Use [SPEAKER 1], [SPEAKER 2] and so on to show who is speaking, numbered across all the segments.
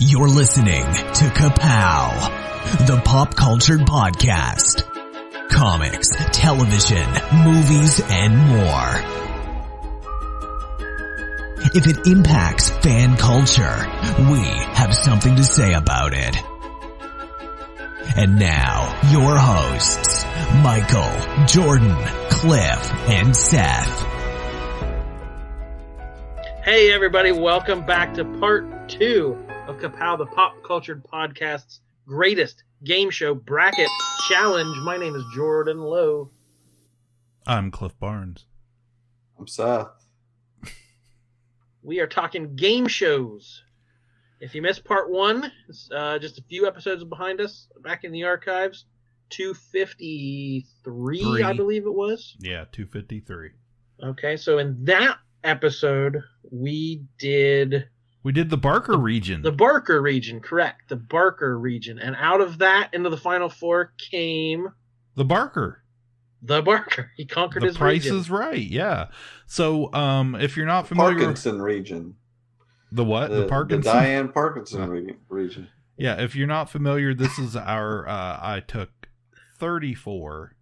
[SPEAKER 1] You're listening to Ka-Pow, the pop culture podcast. Comics, television, movies, and more. If it impacts fan culture, we have something to say about it. And now, your hosts, Michael, Jordan, Cliff, and Seth.
[SPEAKER 2] Hey everybody, welcome back to part 2 of Ka-Pow, the pop culture podcast's greatest game show bracket challenge. My name is Jordan Lowe.
[SPEAKER 3] I'm Cliff Barnes.
[SPEAKER 4] I'm Seth.
[SPEAKER 2] We are talking game shows. If you missed part 1, just a few episodes behind us, back in the archives, 253, I believe it was.
[SPEAKER 3] Yeah, 253.
[SPEAKER 2] Okay, so in that episode, we did
[SPEAKER 3] the Barker region.
[SPEAKER 2] The Barker region, correct. The Barker region. And out of that, into the final 4 came...
[SPEAKER 3] The Barker.
[SPEAKER 2] The Barker. He conquered his
[SPEAKER 3] region.
[SPEAKER 2] region.
[SPEAKER 3] The Price is Right, yeah. So, if you're not familiar...
[SPEAKER 4] Parkinson region.
[SPEAKER 3] The what? The Parkinson?
[SPEAKER 4] The Diane Parkinson region.
[SPEAKER 3] Yeah, if you're not familiar, this is our... I took 34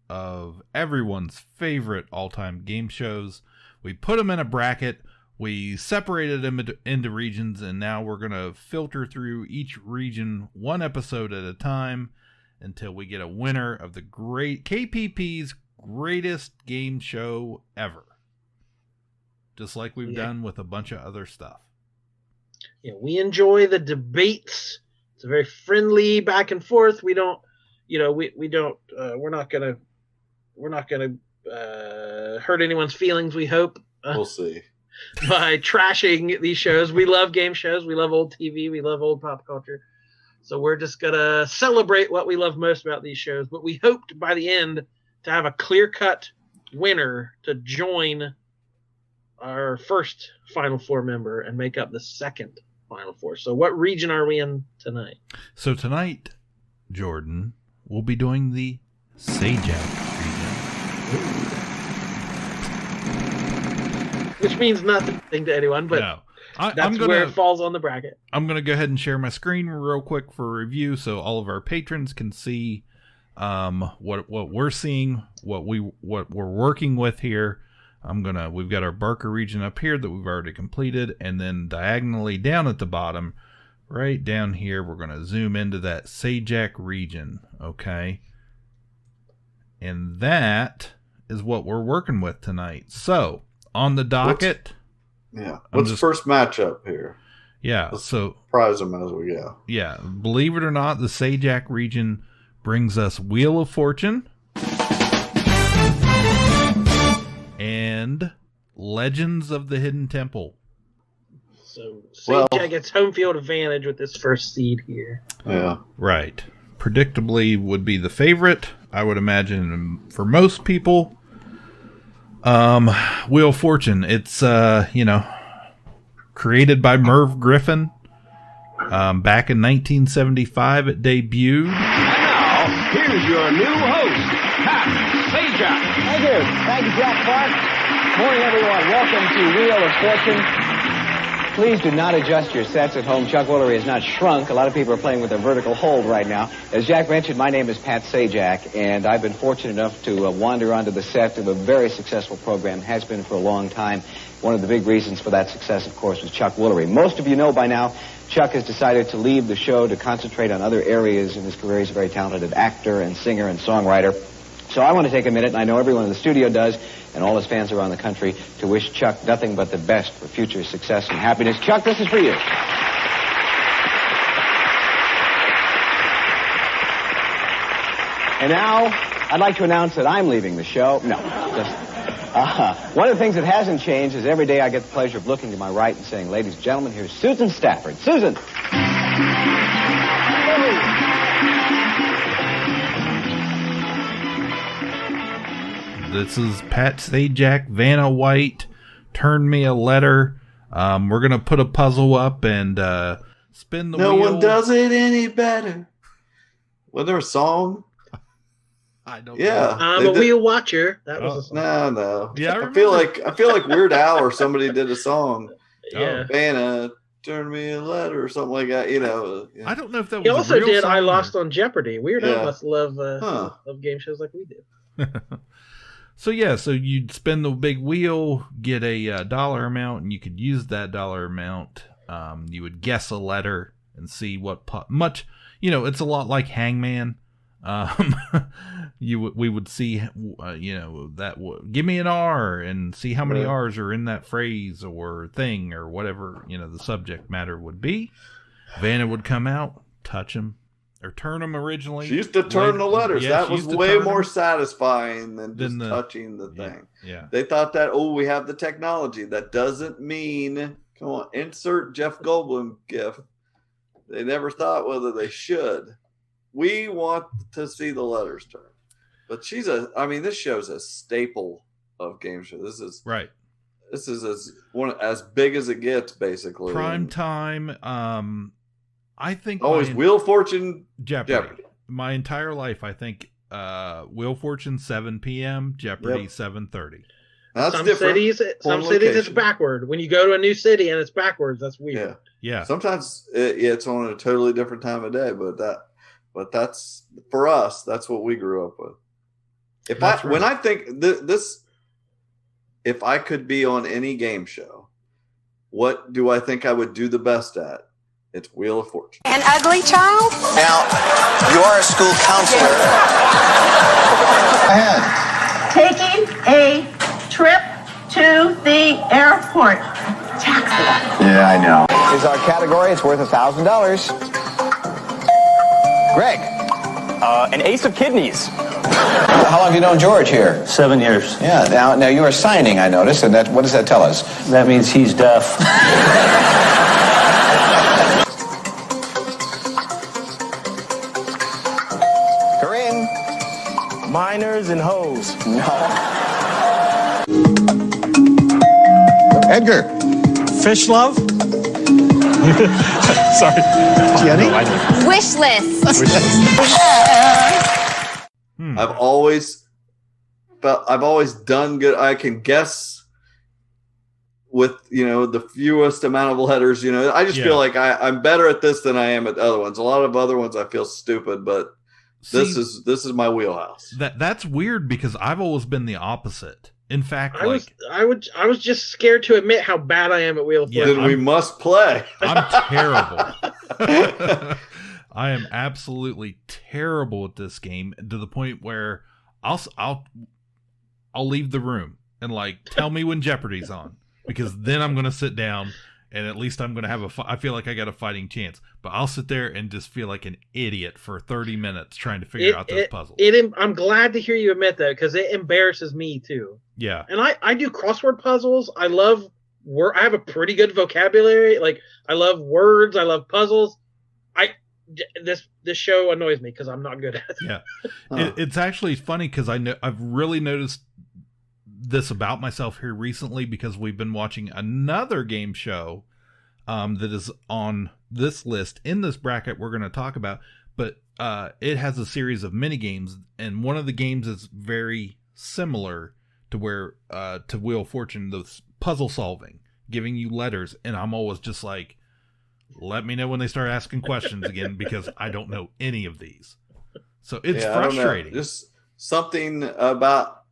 [SPEAKER 3] of everyone's favorite all-time game shows. We put them in a bracket. We separated them into regions, and now we're going to filter through each region one episode at a time until we get a winner of the great KPP's greatest game show ever. Just like we've done with a bunch of other stuff.
[SPEAKER 2] Yeah, we enjoy the debates. It's a very friendly back and forth. We don't, we're not going to hurt anyone's feelings, we hope.
[SPEAKER 4] We'll see.
[SPEAKER 2] By trashing these shows. We love game shows. We love old TV. We love old pop culture. So we're just going to celebrate what we love most about these shows. But we hoped by the end to have a clear-cut winner to join our first Final Four member and make up the second Final Four. So what region are we in tonight?
[SPEAKER 3] So tonight, Jordan, we'll be doing the Sajak region.
[SPEAKER 2] Which means nothing to anyone, but
[SPEAKER 3] no.
[SPEAKER 2] That's where it falls on the bracket.
[SPEAKER 3] I'm going to go ahead and share my screen real quick for review so all of our patrons can see what we're seeing, what we're working with here. We've got our Barker region up here that we've already completed, and then diagonally down at the bottom, right down here, we're going to zoom into that Sajak region, okay? And that is what we're working with tonight. So, on the docket...
[SPEAKER 4] What's the first matchup here?
[SPEAKER 3] Yeah,
[SPEAKER 4] Let's
[SPEAKER 3] so...
[SPEAKER 4] Prize them as we go.
[SPEAKER 3] Yeah, believe it or not, the Sajak region brings us Wheel of Fortune and Legends of the Hidden Temple.
[SPEAKER 2] So, Sajak gets home field advantage with this first seed here.
[SPEAKER 4] Yeah.
[SPEAKER 3] Right. Predictably would be the favorite, I would imagine, for most people. Wheel of Fortune. It's, created by Merv Griffin. Back in 1975, it debuted.
[SPEAKER 5] And now, here's your new host, Pat Sajak.
[SPEAKER 6] Thank you. Thank you, Jack Clark. Morning, everyone. Welcome to Wheel of Fortune. Please do not adjust your sets at home. Chuck Woolery has not shrunk. A lot of people are playing with a vertical hold right now. As Jack mentioned, my name is Pat Sajak, and I've been fortunate enough to wander onto the set of a very successful program, has been for a long time. One of the big reasons for that success, of course, was Chuck Woolery. Most of you know by now, Chuck has decided to leave the show to concentrate on other areas in his career. He's a very talented actor and singer and songwriter. So I want to take a minute, and I know everyone in the studio does, and all his fans around the country, to wish Chuck nothing but the best for future success and happiness. Chuck, this is for you. And now, I'd like to announce that I'm leaving the show. No, just... one of the things that hasn't changed is every day I get the pleasure of looking to my right and saying, ladies and gentlemen, here's Susan Stafford. Susan!
[SPEAKER 3] This is Pat Sajak, Vanna White, Turn Me a Letter. We're going to put a puzzle up and spin the wheel.
[SPEAKER 4] No one does it any better. Was there a song?
[SPEAKER 3] I don't
[SPEAKER 4] know. Yeah.
[SPEAKER 2] I'm a wheel watcher. That was a song.
[SPEAKER 4] No.
[SPEAKER 3] Yeah,
[SPEAKER 4] I feel like Weird Al or somebody did a song.
[SPEAKER 2] Yeah.
[SPEAKER 4] Vanna, turn me a letter or something like that. Yeah.
[SPEAKER 3] I don't know if that was.
[SPEAKER 2] He also
[SPEAKER 3] a real
[SPEAKER 2] did
[SPEAKER 3] song
[SPEAKER 2] I Lost on Jeopardy. Weird Al must love game shows like we do.
[SPEAKER 3] So you'd spin the big wheel, get a dollar amount, and you could use that dollar amount. You would guess a letter and see what much. It's a lot like Hangman. We would see, give me an R and see how many R's are in that phrase or thing or whatever, the subject matter would be. Vanna would come out, touch him or turn them originally. She used
[SPEAKER 4] to turn the letters. That was way more satisfying than just touching the thing.
[SPEAKER 3] Yeah.
[SPEAKER 4] They thought that, we have the technology. That doesn't mean, come on, insert Jeff Goldblum gif. They never thought whether they should. We want to see the letters turn. But this show's a staple of game show. This is
[SPEAKER 3] right.
[SPEAKER 4] This is as big as it gets, basically.
[SPEAKER 3] Prime time. I think
[SPEAKER 4] always Wheel of Fortune, Jeopardy.
[SPEAKER 3] My entire life, I think Wheel of Fortune 7 p.m., Jeopardy 7:30.
[SPEAKER 4] That's
[SPEAKER 2] some
[SPEAKER 4] different.
[SPEAKER 2] Some cities it's backward. When you go to a new city and it's backwards, that's weird.
[SPEAKER 3] Yeah.
[SPEAKER 4] Sometimes it's on a totally different time of day, but that's for us. That's what we grew up with. When I think this, if I could be on any game show, what do I think I would do the best at? It's Wheel of Fortune.
[SPEAKER 7] An ugly child?
[SPEAKER 8] Now, you are a school counselor.
[SPEAKER 7] Go ahead. Taking a trip to the airport. Taxi.
[SPEAKER 8] Yeah, I know.
[SPEAKER 6] Is our category. It's worth $1,000. Greg.
[SPEAKER 9] An ace of kidneys.
[SPEAKER 6] How long have you known George here?
[SPEAKER 9] 7 years.
[SPEAKER 6] Yeah. Now you are signing, I noticed, and what does that tell us?
[SPEAKER 9] That means he's deaf.
[SPEAKER 6] Corinne.
[SPEAKER 9] Miners and hoes.
[SPEAKER 6] No. Edgar.
[SPEAKER 9] Fish love? Sorry.
[SPEAKER 6] Jenny?
[SPEAKER 7] Wish list.
[SPEAKER 4] I've always done good. I can guess with the fewest amount of letters. I just feel like I'm better at this than I am at the other ones. A lot of other ones I feel stupid, but this is my wheelhouse.
[SPEAKER 3] That's weird because I've always been the opposite. In fact,
[SPEAKER 2] I was just scared to admit how bad I am at Wheel of Fortune.
[SPEAKER 4] Then we must play.
[SPEAKER 3] I'm terrible. I am absolutely terrible at this game to the point where I'll leave the room and tell me when Jeopardy's on, because then I'm going to sit down and at least I'm going to have I feel like I got a fighting chance. But I'll sit there and just feel like an idiot for 30 minutes trying to figure out those puzzles.
[SPEAKER 2] I'm glad to hear you admit that, because it embarrasses me too.
[SPEAKER 3] Yeah.
[SPEAKER 2] And I do crossword puzzles. I love I have a pretty good vocabulary. I love words. I love puzzles. This show annoys me because I'm not good at it.
[SPEAKER 3] Yeah. It's actually funny because I've really noticed this about myself here recently, because we've been watching another game show that is on this list in this bracket we're going to talk about, but it has a series of mini games, and one of the games is very similar to to Wheel of Fortune, the puzzle solving, giving you letters, and I'm always just like, let me know when they start asking questions again, because I don't know any of these. So it's frustrating.
[SPEAKER 4] Just something about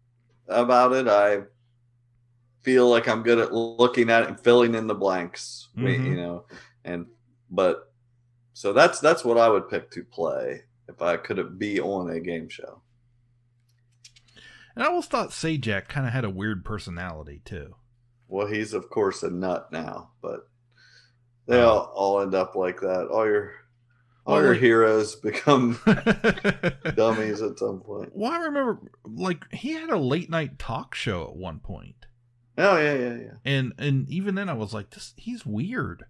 [SPEAKER 4] it. I feel like I'm good at looking at it and filling in the blanks.
[SPEAKER 3] Mm-hmm.
[SPEAKER 4] So that's what I would pick to play if I could be on a game show.
[SPEAKER 3] And I always thought Sajak kind of had a weird personality too.
[SPEAKER 4] Well, he's of course a nut now, but they all end up like that. All your heroes become dummies at some point.
[SPEAKER 3] Well, I remember he had a late night talk show at one point.
[SPEAKER 4] Oh yeah.
[SPEAKER 3] And even then I was like, he's weird.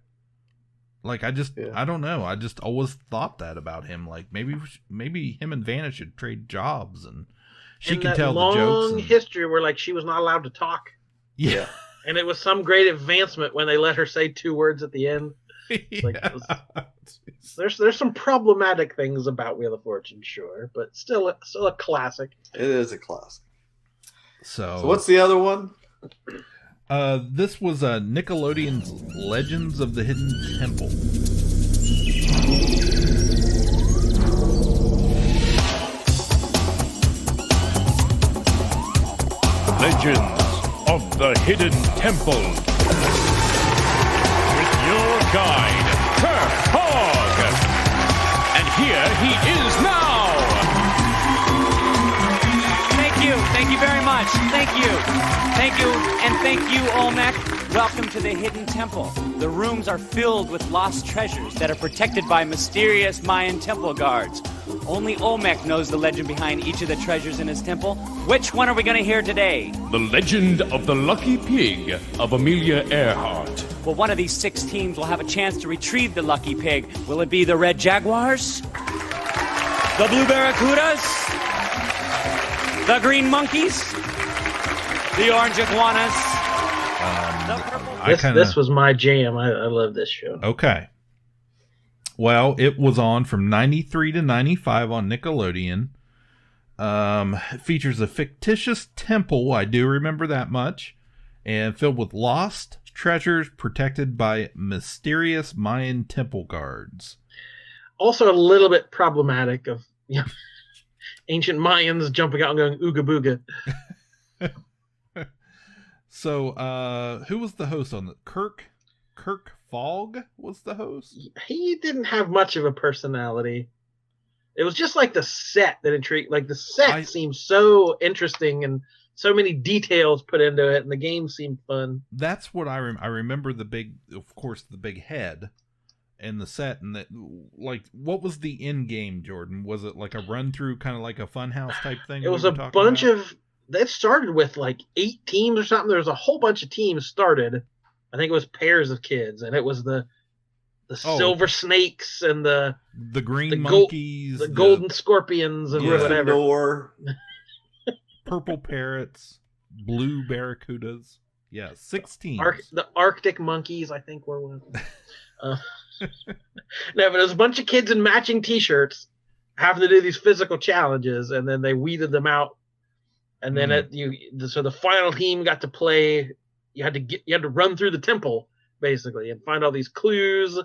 [SPEAKER 3] I don't know. I just always thought that about him. Maybe him and Vanna should trade jobs, and she can tell the jokes.
[SPEAKER 2] Long history where she was not allowed to talk.
[SPEAKER 3] Yeah.
[SPEAKER 2] And it was some great advancement when they let her say 2 words at the end. There's some problematic things about Wheel of Fortune, sure, but still a classic.
[SPEAKER 4] It is a classic.
[SPEAKER 3] So
[SPEAKER 4] what's the other one?
[SPEAKER 3] This was Nickelodeon's Legends of the Hidden Temple.
[SPEAKER 10] Legends of the Hidden Temple. With your guide, Ka-Pow. And here he is now.
[SPEAKER 11] Thank you very much. Thank you. And thank you, Olmec. Welcome to the Hidden Temple. The rooms are filled with lost treasures that are protected by mysterious Mayan temple guards. Only Olmec knows the legend behind each of the treasures in his temple. Which one are we going to hear today?
[SPEAKER 10] The Legend of the Lucky Pig of Amelia Earhart.
[SPEAKER 11] Well, one of these 6 teams will have a chance to retrieve the Lucky Pig. Will it be the Red Jaguars? The Blue Barracudas? The Green Monkeys? The Orange Iguanas?
[SPEAKER 2] This was my jam. I love this show.
[SPEAKER 3] Okay. Well, it was on from 93 to 95 on Nickelodeon. It features a fictitious temple, I do remember that much, and filled with lost treasures protected by mysterious Mayan temple guards.
[SPEAKER 2] Also a little bit problematic of ancient Mayans jumping out and going ooga booga.
[SPEAKER 3] So, who was the host on the Kirk Fogg was the host?
[SPEAKER 2] He didn't have much of a personality. It was just like the set that intrigued. Like the set seemed so interesting and so many details put into it, and the game seemed fun.
[SPEAKER 3] That's what I remember. The big head and the set, and that. Like, what was the end game, Jordan? Was it like a run through, kind of like a Funhouse type thing?
[SPEAKER 2] It was a bunch of. That started with like 8 teams or something. There was a whole bunch of teams started. I think it was pairs of kids, and it was the silver snakes and the
[SPEAKER 3] green monkeys,
[SPEAKER 2] the golden scorpions, and whatever.
[SPEAKER 3] Purple parrots, blue barracudas. Yeah, 16.
[SPEAKER 2] The Arctic monkeys, I think, were one of them. No, but it was a bunch of kids in matching T-shirts having to do these physical challenges, and then they weeded them out. And then so the final team got to play. You had to run through the temple basically and find all these clues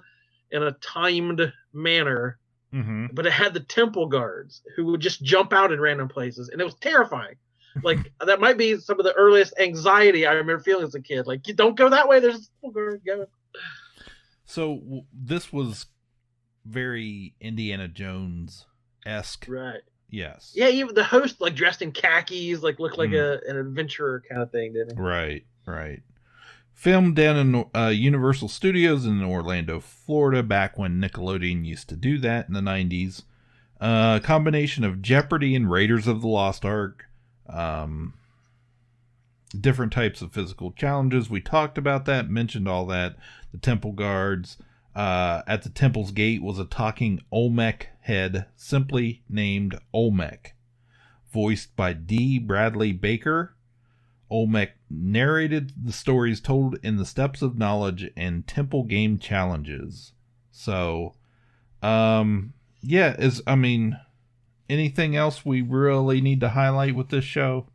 [SPEAKER 2] in a timed manner.
[SPEAKER 3] Mm-hmm.
[SPEAKER 2] But it had the temple guards who would just jump out in random places, and it was terrifying. Like that might be some of the earliest anxiety I remember feeling as a kid. Like, you don't go that way. There's a temple guard going.
[SPEAKER 3] So this was very Indiana Jones-esque,
[SPEAKER 2] right?
[SPEAKER 3] Yes.
[SPEAKER 2] Yeah, even the host, like, dressed in khakis, like, looked like an adventurer kind of thing, didn't he?
[SPEAKER 3] Right. Filmed down in Universal Studios in Orlando, Florida, back when Nickelodeon used to do that in the 90s. Combination of Jeopardy and Raiders of the Lost Ark. Different types of physical challenges. We talked about that, mentioned all that. The temple guards. At the temple's gate was a talking Olmec head, simply named Olmec. Voiced by D. Bradley Baker, Olmec narrated the stories told in the Steps of Knowledge and temple game challenges. So, anything else we really need to highlight with this show?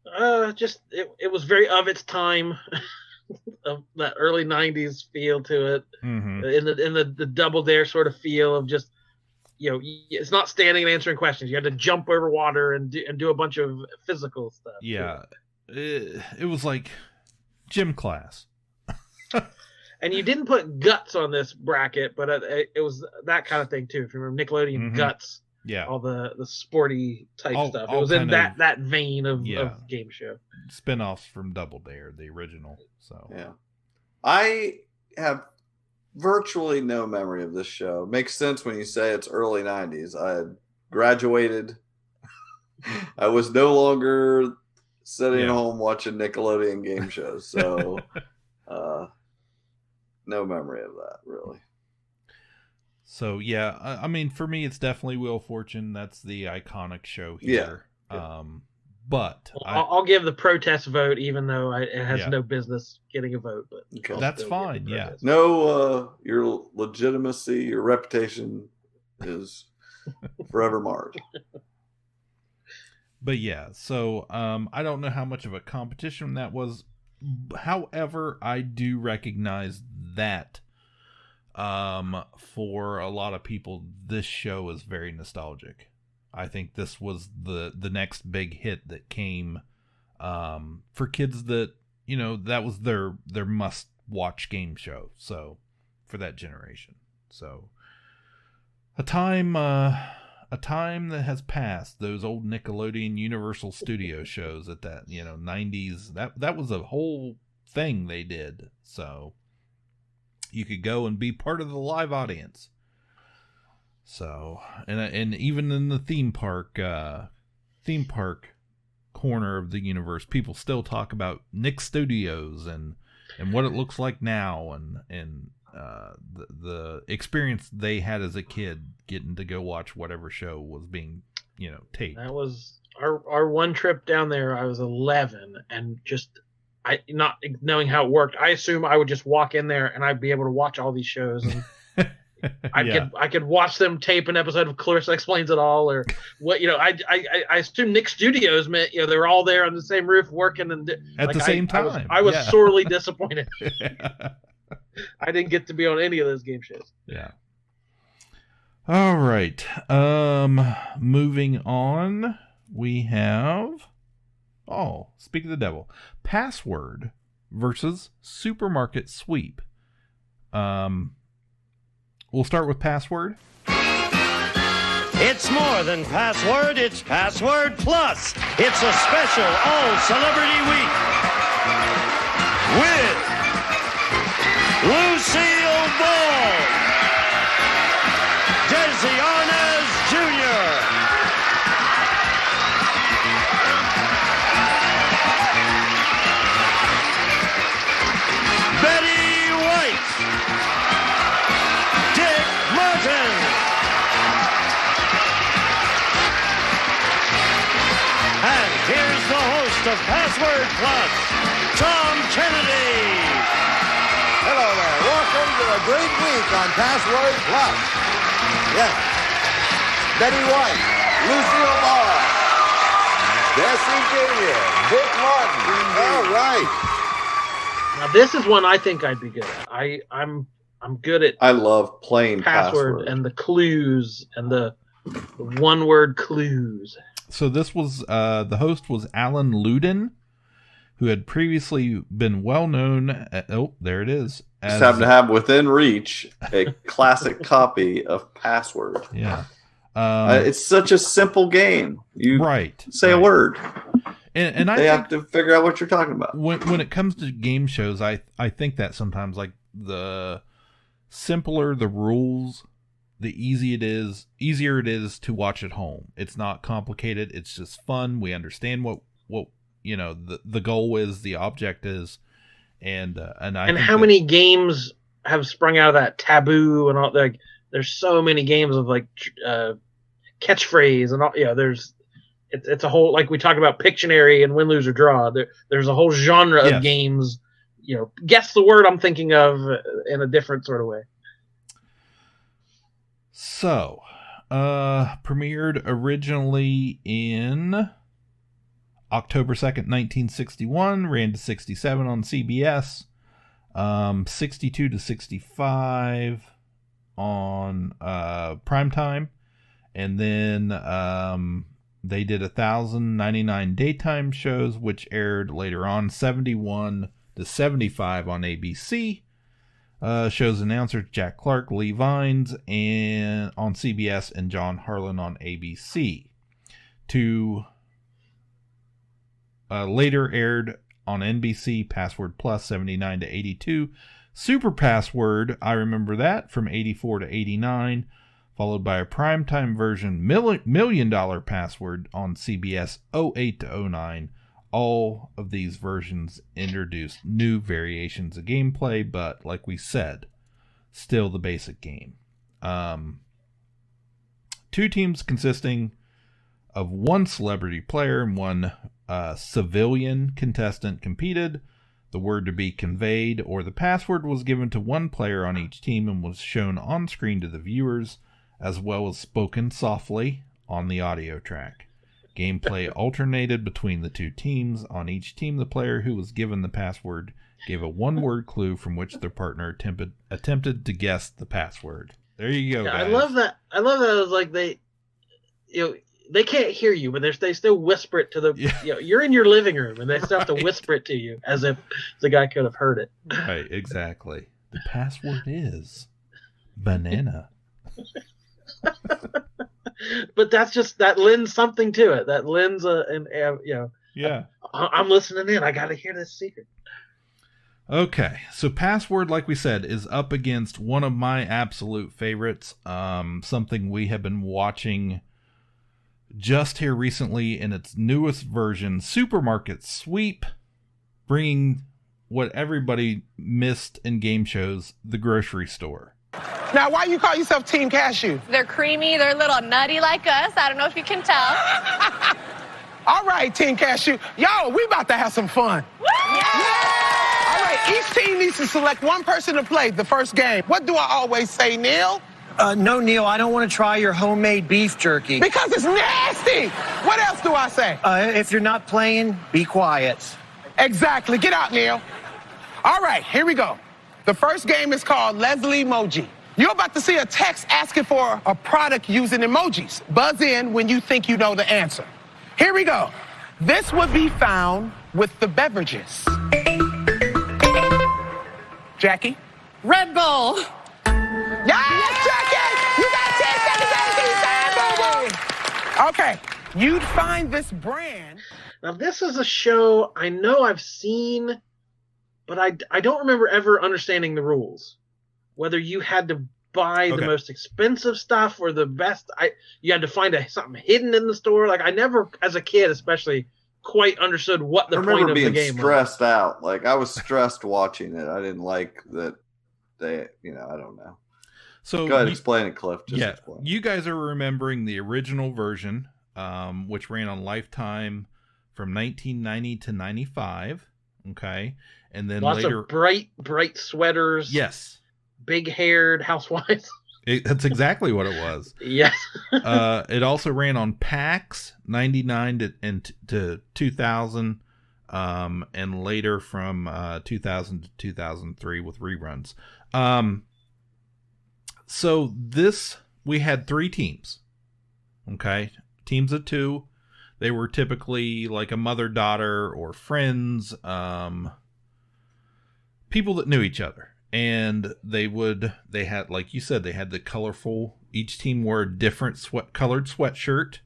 [SPEAKER 2] It was very of its time. Of that early 90s feel to it,
[SPEAKER 3] mm-hmm.
[SPEAKER 2] in the Double Dare sort of feel of just, it's not standing and answering questions. You had to jump over water and do a bunch of physical stuff.
[SPEAKER 3] Yeah, it was like gym class.
[SPEAKER 2] And you didn't put Guts on this bracket, but it was that kind of thing too. If you remember Nickelodeon,
[SPEAKER 3] mm-hmm.
[SPEAKER 2] Guts,
[SPEAKER 3] yeah,
[SPEAKER 2] all the sporty type stuff. It was in that vein of game show.
[SPEAKER 3] Spinoffs from Double Dare, the original. So
[SPEAKER 4] yeah, I have virtually no memory of this show. Makes sense when you say it's early 90s. I had graduated. I was no longer sitting at home watching Nickelodeon game shows, so no memory of that really.
[SPEAKER 3] So yeah, I mean, for me, it's definitely Wheel of Fortune. That's the iconic show here.
[SPEAKER 4] Yeah.
[SPEAKER 2] But I'll give the protest vote, even though it has no business getting a vote. But
[SPEAKER 3] that's fine. Yeah.
[SPEAKER 4] No, your legitimacy, your reputation is forever marred.
[SPEAKER 3] But yeah, so I don't know how much of a competition that was However, I do recognize that for a lot of people, this show is very nostalgic. I think this was the next big hit that came for kids that, that was their must-watch game show. So, for that generation. So, a time that has passed. Those old Nickelodeon Universal Studio shows at that, 90s. That was a whole thing they did. So, you could go and be part of the live audience. So, and even in the theme park corner of the universe, people still talk about Nick Studios and what it looks like now, and the experience they had as a kid getting to go watch whatever show was being, taped.
[SPEAKER 2] That was our one trip down there. I was 11, and not knowing how it worked, I assume I would just walk in there and I'd be able to watch all these shows, and I could watch them tape an episode of Clarissa Explains It All, or what. I assume Nick Studios meant they were all there on the same roof working and
[SPEAKER 3] at the same time.
[SPEAKER 2] I was sorely disappointed. I didn't get to be on any of those game shows.
[SPEAKER 3] Yeah. All right. Moving on, we have. Oh, speak of the devil. Password versus Supermarket Sweep. We'll start with Password.
[SPEAKER 12] It's more than Password, it's Password Plus. It's a special all-celebrity week with Lucille Ball, Desi Arnaz Jr., Betty White, Dick Martin, and here's the host of Password Plus, Tom Kennedy.
[SPEAKER 13] Hello there. Welcome to a great week on Password Plus. Yes. Betty White, Lucille Ball, Desi Jr., Dick Martin. All right.
[SPEAKER 2] Now this is one I think I'd be good at. I'm good at.
[SPEAKER 4] I love playing
[SPEAKER 2] Password and the clues and the one-word clues.
[SPEAKER 3] So this was the host was Alan Luden, who had previously been well known. There it is.
[SPEAKER 4] Just happen to have within reach a classic copy of Password.
[SPEAKER 3] Yeah,
[SPEAKER 4] it's such a simple game. You say a word.
[SPEAKER 3] And
[SPEAKER 4] they have to figure out what you're talking about.
[SPEAKER 3] When it comes to game shows, I think that sometimes, like, the simpler the rules, the easier it is to watch at home. It's not complicated. It's just fun. We understand what the goal is, the object is, and
[SPEAKER 2] how many games have sprung out of that Taboo and all. Like, there's so many games of catchphrase and all. It's a whole, like we talked about Pictionary and Win, Lose, or Draw. There's a whole genre of games. Guess the word I'm thinking of in a different sort of way.
[SPEAKER 3] So, premiered originally in October 2nd, 1961, ran to 67 on CBS, 62 to 65 on primetime, and then they did 1,099 daytime shows, which aired later on, 71 to 75 on ABC. Shows announcers Jack Clark, Lee Vines and on CBS, and John Harlan on ABC. Later aired on NBC, Password Plus, 79 to 82. Super Password, I remember that, from 84 to 89. Followed by a primetime version, $1 Million Password on CBS, 08 to 09. All of these versions introduced new variations of gameplay, but like we said, still the basic game. Two teams consisting of one celebrity player and one civilian contestant competed. The word to be conveyed or the password was given to one player on each team and was shown on screen to the viewers, as well as spoken softly on the audio track. Gameplay alternated between the two teams. On each team, the player who was given the password gave a one-word clue from which their partner attempted to guess the password. There you go, guys.
[SPEAKER 2] I love that. I love that. It's like they can't hear you, but they still whisper it to the. You're in your living room, and they still have to whisper it to you as if the guy could have heard it.
[SPEAKER 3] Right, exactly. The password is banana.
[SPEAKER 2] But that lends something to it. That lends
[SPEAKER 3] Yeah.
[SPEAKER 2] I'm listening in. I got to hear this secret.
[SPEAKER 3] Okay, so Password, like we said, is up against one of my absolute favorites. Something we have been watching just here recently in its newest version, Supermarket Sweep, bringing what everybody missed in game shows, the grocery store.
[SPEAKER 14] Now, why you call yourself Team Cashew?
[SPEAKER 15] They're creamy. They're a little nutty like us. I don't know if you can tell.
[SPEAKER 14] All right, Team Cashew. Yo, we about to have some fun. Yeah! All right, each team needs to select one person to play the first game. What do I always say, Neil?
[SPEAKER 16] No, Neil, I don't want to try your homemade beef jerky.
[SPEAKER 14] Because it's nasty. What else do I say?
[SPEAKER 16] If you're not playing, be quiet.
[SPEAKER 14] Exactly. Get out, Neil. All right, here we go. The first game is called Leslie Emoji. You're about to see a text asking for a product using emojis. Buzz in when you think you know the answer. Here we go. This would be found with the beverages. Jackie?
[SPEAKER 15] Red Bull.
[SPEAKER 14] Yes, Jackie! You got 10 seconds on the Okay, you'd find this brand.
[SPEAKER 2] Now, this is a show I know I've seen, but I don't remember ever understanding the rules. Whether you had to buy the most expensive stuff or the best, you had to find something hidden in the store. Like, I never, as a kid especially, quite understood what the point of the game was. I remember being
[SPEAKER 4] stressed out. Like, I was stressed watching it. I didn't like that they, I don't know.
[SPEAKER 3] So
[SPEAKER 4] go ahead, explain it, Cliff.
[SPEAKER 3] Explain. You guys are remembering the original version, which ran on Lifetime from 1990 to 95. Okay. And then
[SPEAKER 2] lots
[SPEAKER 3] later,
[SPEAKER 2] of bright sweaters.
[SPEAKER 3] Yes.
[SPEAKER 2] Big-haired housewives.
[SPEAKER 3] That's exactly what it was.
[SPEAKER 2] Yes.
[SPEAKER 3] It also ran on PAX 99 to 2000, and later from 2000 to 2003 with reruns. So we had 3 teams. Okay, teams of 2. They were typically like a mother-daughter or friends, people that knew each other. And they had, like you said, they had the colorful, each team wore a different colored sweatshirt.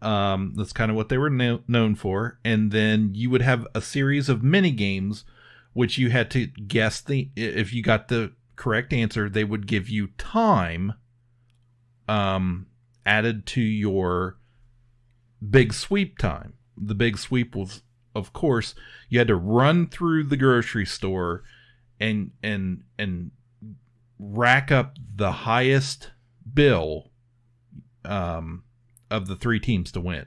[SPEAKER 3] That's kind of what they were known for. And then you would have a series of mini games, which you had to guess if you got the correct answer, they would give you time, added to your big sweep time. The big sweep was, of course, you had to run through the grocery store and rack up the highest bill of the 3 teams to win.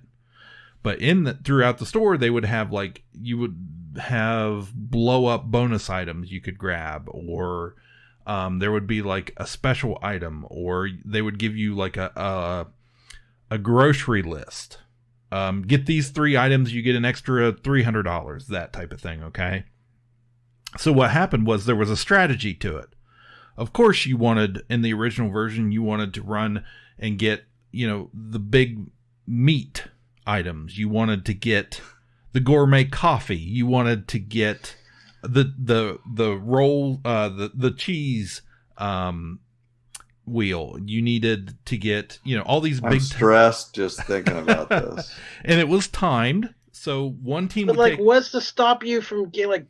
[SPEAKER 3] But throughout the store, they would have you would have blow up bonus items you could grab, or there would be like a special item, or they would give you like a grocery list. Get these 3 items, you get an extra $300, that type of thing. Okay. So what happened was there was a strategy to it. Of course, in the original version, you wanted to run and get, the big meat items. You wanted to get the gourmet coffee. You wanted to get the roll, the cheese wheel. You needed to get, all these big.
[SPEAKER 4] I'm stressed just thinking about this.
[SPEAKER 3] And it was timed. So one team
[SPEAKER 2] would take. What's to stop you from getting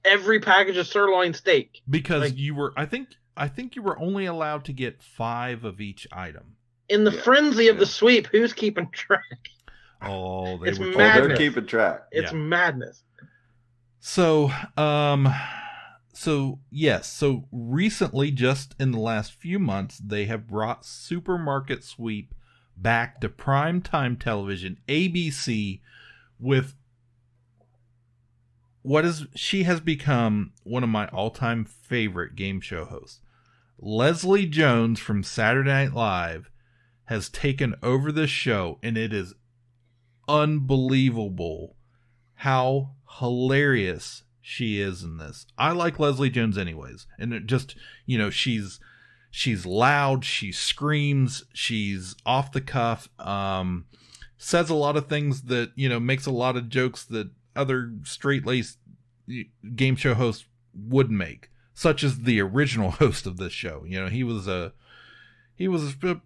[SPEAKER 2] every package of sirloin steak?
[SPEAKER 3] Because you were, I think you were only allowed to get 5 of each item.
[SPEAKER 2] In the frenzy of the sweep, who's keeping track?
[SPEAKER 3] Oh,
[SPEAKER 4] they're keeping track.
[SPEAKER 2] It's madness.
[SPEAKER 3] So, yes. So recently, just in the last few months, they have brought Supermarket Sweep back to primetime television, ABC, with she has become one of my all-time favorite game show hosts. Leslie Jones from Saturday Night Live has taken over this show, and it is unbelievable how hilarious she is in this. I like Leslie Jones anyways. And it just, she's loud, she screams, she's off the cuff, says a lot of things that, makes a lot of jokes that other straight-laced game show hosts would make, such as the original host of this show. He was a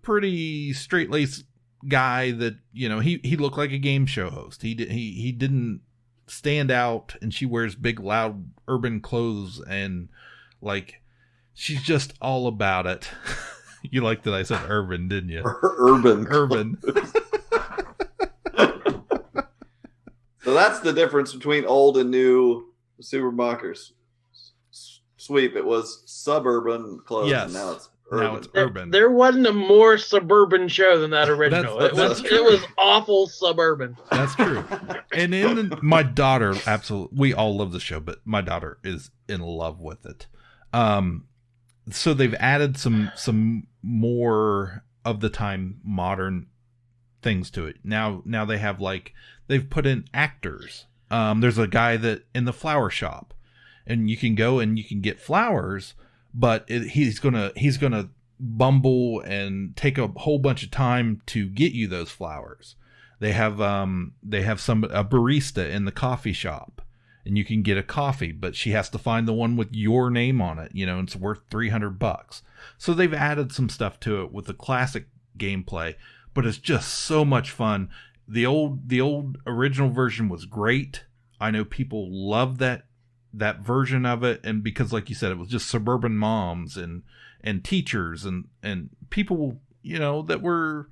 [SPEAKER 3] pretty straight-laced guy that, he looked like a game show host. He didn't stand out, and she wears big, loud, urban clothes, and she's just all about it. You liked that I said urban, didn't you? Urban.
[SPEAKER 4] So that's the difference between old and new supermarkets sweep. It was suburban clothes, and now it's urban.
[SPEAKER 3] Now it's urban.
[SPEAKER 2] There wasn't a more suburban show than that original. It was awful suburban.
[SPEAKER 3] That's true. And my daughter, absolutely, we all love the show, but my daughter is in love with it. So they've added some more of the time modern things to it. Now they have they've put in actors. There's a guy that in the flower shop, and you can go and you can get flowers, but he's gonna bumble and take a whole bunch of time to get you those flowers. They have a barista in the coffee shop, and you can get a coffee, but she has to find the one with your name on it. And it's worth $300. So they've added some stuff to it with the classic gameplay, but it's just so much fun. The old original version was great. I know people love that version of it, and because, like you said, it was just suburban moms and teachers and people, that were,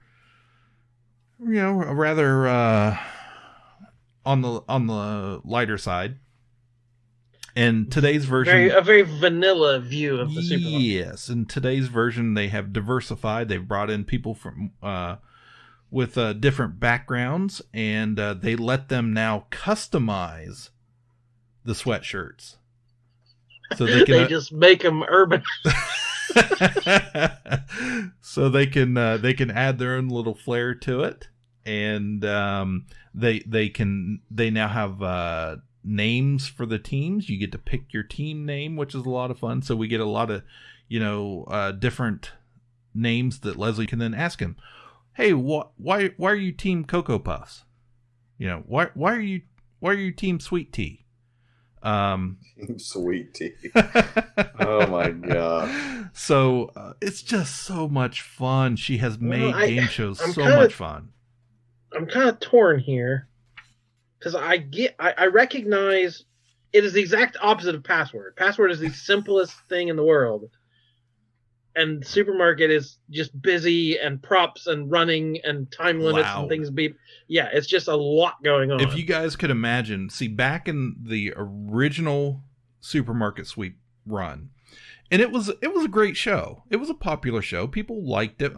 [SPEAKER 3] rather on the lighter side. And today's version,
[SPEAKER 2] a very vanilla view of the supermarket.
[SPEAKER 3] Yes, in today's version, they have diversified. They've brought in people from with different backgrounds, and they let them now customize the sweatshirts, so they can
[SPEAKER 2] just make them urban.
[SPEAKER 3] So they can add their own little flair to it, and they now have names for the teams. You get to pick your team name, which is a lot of fun. So we get a lot of different names that Leslie can then ask him, hey, why are you team Cocoa Puffs? Why are you team Sweet Tea?
[SPEAKER 4] Sweet Tea. Oh my god.
[SPEAKER 3] So it's just so much fun. She has made game shows much fun.
[SPEAKER 2] I'm kind of torn here, because I recognize it is the exact opposite of Password. Password is the simplest thing in the world, and Supermarket is just busy and props and running and time limits and things. Yeah, it's just a lot going on.
[SPEAKER 3] If you guys could imagine, back in the original Supermarket Sweep run, and it was a great show. It was a popular show. People liked it.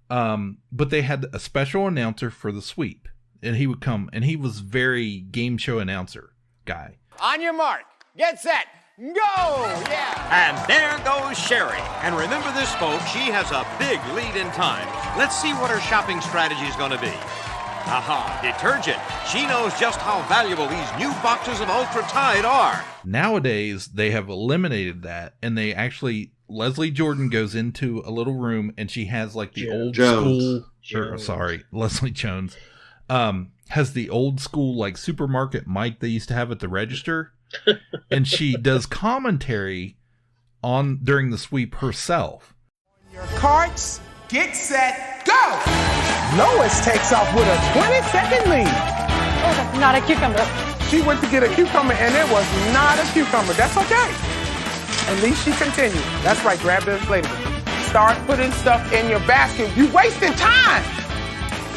[SPEAKER 3] But they had a special announcer for the sweep, and he would come, and he was very game show announcer guy.
[SPEAKER 17] On your mark, get set, go! Yeah!
[SPEAKER 10] And there goes Sherry. And remember this, folks, she has a big lead in time. Let's see what her shopping strategy is going to be. Aha, detergent. She knows just how valuable these new boxes of Ultra Tide are.
[SPEAKER 3] Nowadays, they have eliminated that, and they actually... Leslie Jordan goes into a little room, and she has the old school. Leslie Jones has the old school supermarket mic they used to have at the register, and she does commentary during the sweep herself.
[SPEAKER 14] Your carts, get set, go! Lois takes off with a 20-second lead.
[SPEAKER 15] Oh, that's not a cucumber.
[SPEAKER 14] She went to get a cucumber, and it was not a cucumber. That's okay. At least she continued. That's right, grab the inflatable. Start putting stuff in your basket. You wasted time.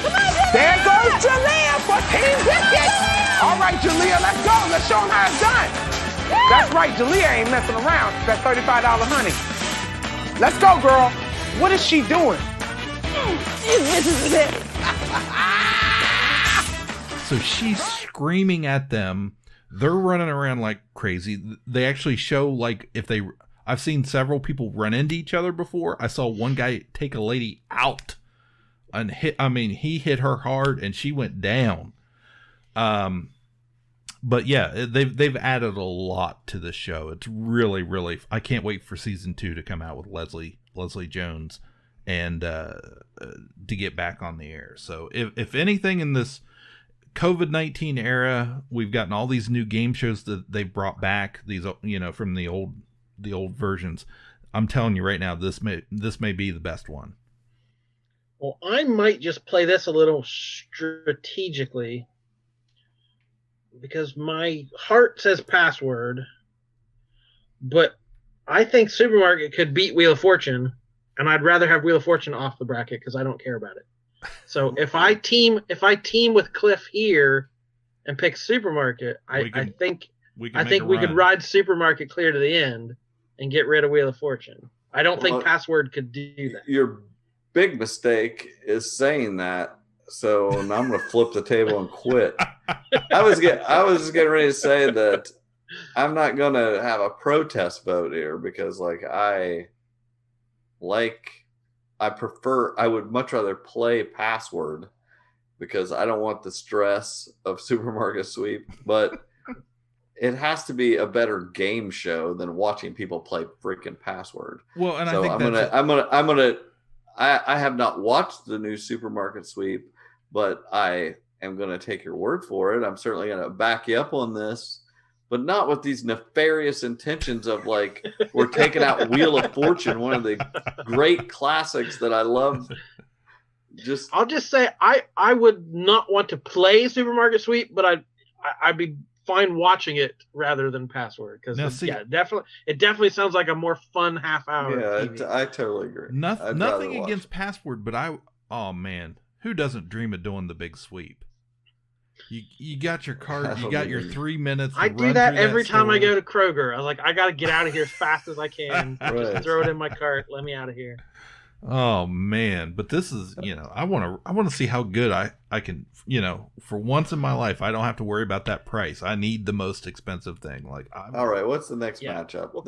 [SPEAKER 15] Come on, Jalea.
[SPEAKER 14] There goes Jalea for Team Biscuit. All right, Jalea, let's go. Let's show them how it's done. Yeah. That's right, Jalea ain't messing around. That $35 honey. Let's go, girl. What is she doing?
[SPEAKER 3] So she's screaming at them. They're running around like crazy. They actually show I've seen several people run into each other before. I saw one guy take a lady out and he hit her hard and she went down. But yeah, they've added a lot to this show. It's really, really. I can't wait for season 2 to come out with Leslie Jones, and to get back on the air. So if anything in this COVID-19 era, we've gotten all these new game shows that they brought back. These from the old versions. I'm telling you right now, this may be the best one.
[SPEAKER 2] Well, I might just play this a little strategically, because my heart says Password, but I think Supermarket could beat Wheel of Fortune, and I'd rather have Wheel of Fortune off the bracket because I don't care about it. So if I team with Cliff here and pick Supermarket, I think we could ride Supermarket clear to the end and get rid of Wheel of Fortune. I don't think Password could do that.
[SPEAKER 4] Your big mistake is saying that. So I'm going to flip the table and quit. I was just getting ready to say that I'm not going to have a protest vote here because I would much rather play Password because I don't want the stress of Supermarket Sweep, but it has to be a better game show than watching people play freaking Password.
[SPEAKER 3] Well, and
[SPEAKER 4] so
[SPEAKER 3] I think
[SPEAKER 4] I have not watched the new Supermarket Sweep, but I am going to take your word for it. I'm certainly going to back you up on this, but not with these nefarious intentions of we're taking out Wheel of Fortune, one of the great classics that I love.
[SPEAKER 2] I'll just say I would not want to play Supermarket Sweep, but I'd be fine watching it rather than Password because it definitely sounds like a more fun half hour.
[SPEAKER 4] Yeah, I totally agree.
[SPEAKER 3] Nothing against Password, but oh man, who doesn't dream of doing the big sweep? You got your card, you got your 3 minutes.
[SPEAKER 2] I do that every time I go to Kroger. I was like, I got to get out of here as fast as I can. Just throw it in my cart. Let me out of here.
[SPEAKER 3] Oh man, but this is, I want to see how good I can, for once in my life, I don't have to worry about that price. I need the most expensive thing.
[SPEAKER 4] All right, what's the next matchup?
[SPEAKER 2] Well,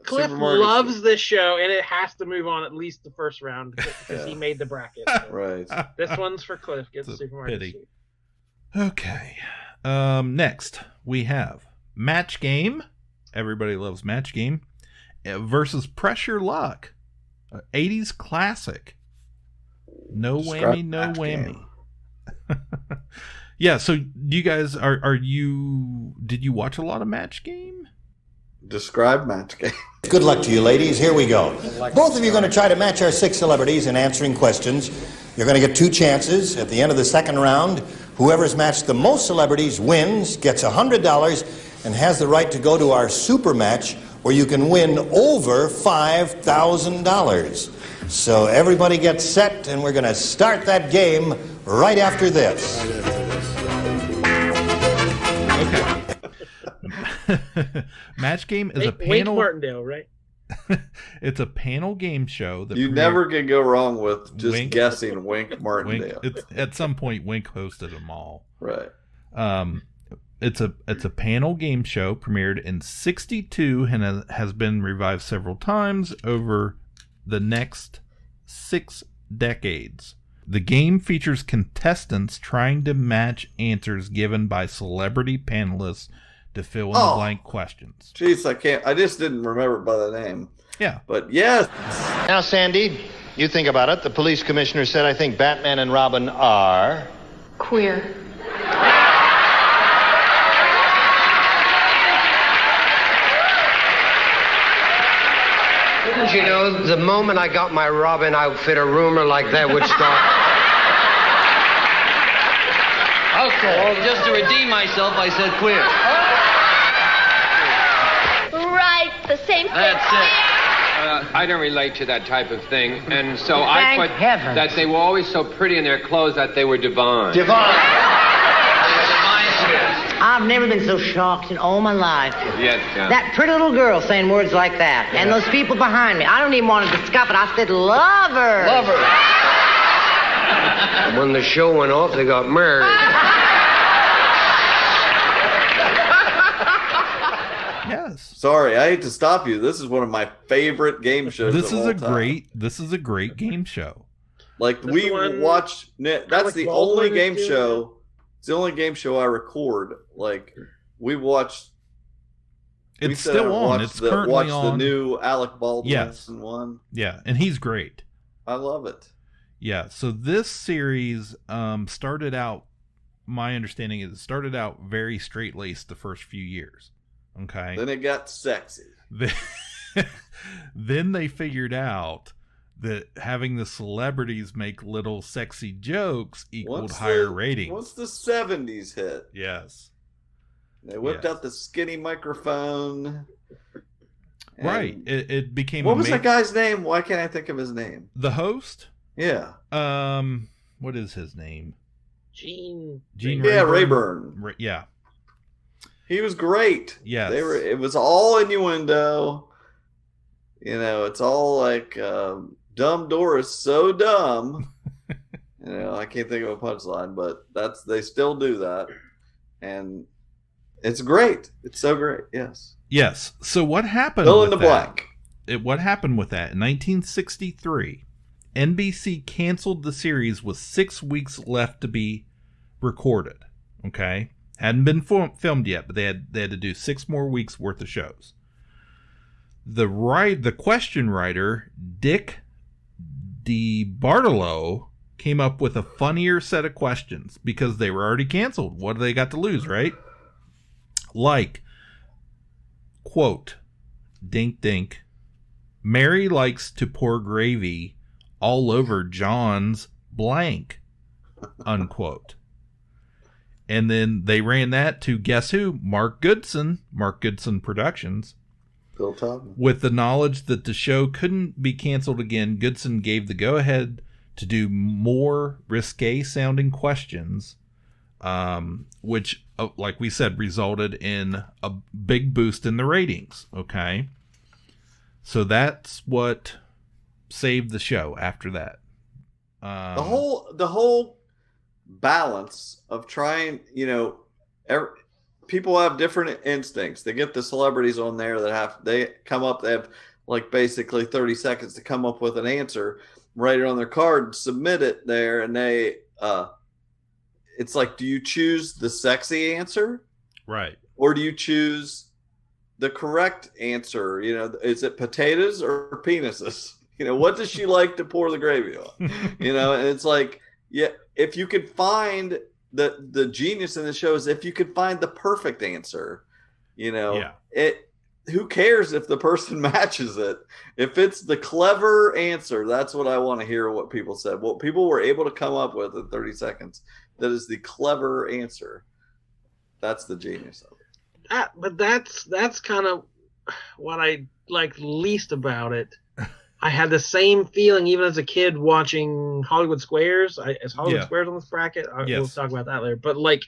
[SPEAKER 2] Cliff loves this show, and it has to move on at least the first round because he made the bracket. So.
[SPEAKER 4] Right.
[SPEAKER 2] This one's for Cliff. Get the Supermarket Sweep.
[SPEAKER 3] Okay. Next we have Match Game. Everybody loves Match Game versus Pressure Luck. 80s classic. No whammy, no whammy. Yeah, so do you guys did you watch a lot of Match Game?
[SPEAKER 4] Describe Match Game.
[SPEAKER 18] Good luck to you, ladies. Here we go. Both of you are going to try to match our 6 celebrities in answering questions. You're going to get 2 chances. At the end of the second round, whoever's matched the most celebrities wins, gets $100, and has the right to go to our super match where you can win over $5,000. So everybody gets set, and we're going to start that game right after this.
[SPEAKER 3] Okay. Match Game is a panel.
[SPEAKER 2] Wink Martindale, right?
[SPEAKER 3] It's a panel game show that
[SPEAKER 4] you never can go wrong with just guessing Wink Martindale.
[SPEAKER 3] At some point, Wink hosted them all.
[SPEAKER 4] Right.
[SPEAKER 3] It's a panel game show premiered in '62 and has been revived several times over the next 6 decades. The game features contestants trying to match answers given by celebrity panelists to fill in the blank questions.
[SPEAKER 4] Jeez, I just didn't remember it by the name.
[SPEAKER 3] Yeah.
[SPEAKER 4] But yes.
[SPEAKER 18] Now, Sandy, you think about it. The police commissioner said, I think Batman and Robin are...
[SPEAKER 7] Queer.
[SPEAKER 19] Didn't you know, the moment I got my Robin outfit, a rumor like that would start.
[SPEAKER 20] Okay. Well, just to redeem myself, I said queer.
[SPEAKER 7] Right, the same thing.
[SPEAKER 20] That's it.
[SPEAKER 21] I don't relate to that type of thing, and so
[SPEAKER 19] Thank
[SPEAKER 21] I put
[SPEAKER 19] heavens.
[SPEAKER 21] that they were always so pretty in their clothes that they were divine.
[SPEAKER 19] Divine.
[SPEAKER 22] I've never been so shocked in all my life.
[SPEAKER 21] Yes,
[SPEAKER 22] That pretty little girl saying words like that. Yeah. And those people behind me. I don't even want to discuss it. I said, love her.
[SPEAKER 19] Love her. When the show went off, they got married.
[SPEAKER 3] Yes.
[SPEAKER 4] Sorry, I hate to stop you. This is one of my favorite game shows.
[SPEAKER 3] This is a great game show.
[SPEAKER 4] We watch. That's the only game show It's the only game show I record. Like we watched.
[SPEAKER 3] It's still on. It's currently on.
[SPEAKER 4] The new Alec Baldwin one.
[SPEAKER 3] Yeah, and he's great.
[SPEAKER 4] I love it.
[SPEAKER 3] Yeah, so this series started out, my understanding is it started out very straight-laced the first few years. Okay.
[SPEAKER 4] Then it got sexy.
[SPEAKER 3] Then they figured out that having the celebrities make little sexy jokes equaled higher ratings.
[SPEAKER 4] Once the 70s hit.
[SPEAKER 3] Yes.
[SPEAKER 4] They whipped out the skinny microphone.
[SPEAKER 3] Right. It became
[SPEAKER 4] What was that guy's name? Why can't I think of his name?
[SPEAKER 3] The host?
[SPEAKER 4] Yeah.
[SPEAKER 3] What is his name?
[SPEAKER 2] Gene
[SPEAKER 4] Rayburn.
[SPEAKER 3] Yeah.
[SPEAKER 4] He was great.
[SPEAKER 3] Yes.
[SPEAKER 4] It was all innuendo. You know, it's all like Dumb Doris, so dumb. You know, I can't think of a punchline, but they still do that. And it's great. It's so great. Yes.
[SPEAKER 3] Yes. So what happened
[SPEAKER 4] Fill in the blank.
[SPEAKER 3] What happened with that? In 1963, NBC canceled the series with 6 weeks left to be recorded. Okay? Hadn't been filmed yet, but they had to do 6 more weeks worth of shows. The question writer, Dick DeBartolo, came up with a funnier set of questions because they were already canceled. What do they got to lose, right? Like, quote, dink dink, Mary likes to pour gravy all over John's blank, unquote. And then they ran that to, guess who? Mark Goodson Productions.
[SPEAKER 4] Bill Tubman. With
[SPEAKER 3] the knowledge that the show couldn't be canceled again, Goodson gave the go-ahead to do more risque-sounding questions, which, like we said, resulted in a big boost in the ratings. Okay? So that's what saved the show after that.
[SPEAKER 4] The whole balance of trying, you know, people have different instincts. They get the celebrities on there they have like basically 30 seconds to come up with an answer, write it on their card, submit it there, and it's like, do you choose the sexy answer?
[SPEAKER 3] Right.
[SPEAKER 4] Or do you choose the correct answer? You know, is it potatoes or penises? You know, what does she like to pour the gravy on? You know, and it's like, yeah, if you could find the genius in the show is if you could find the perfect answer, you know, who cares if the person matches it? If it's the clever answer, that's what I want to hear what people said. What people were able to come up with in 30 seconds, that is the clever answer. That's the genius of it.
[SPEAKER 2] But that's kind of what I like least about it. I had the same feeling even as a kid watching Hollywood Squares. Is Hollywood Squares on this bracket? We'll talk about that later. But like,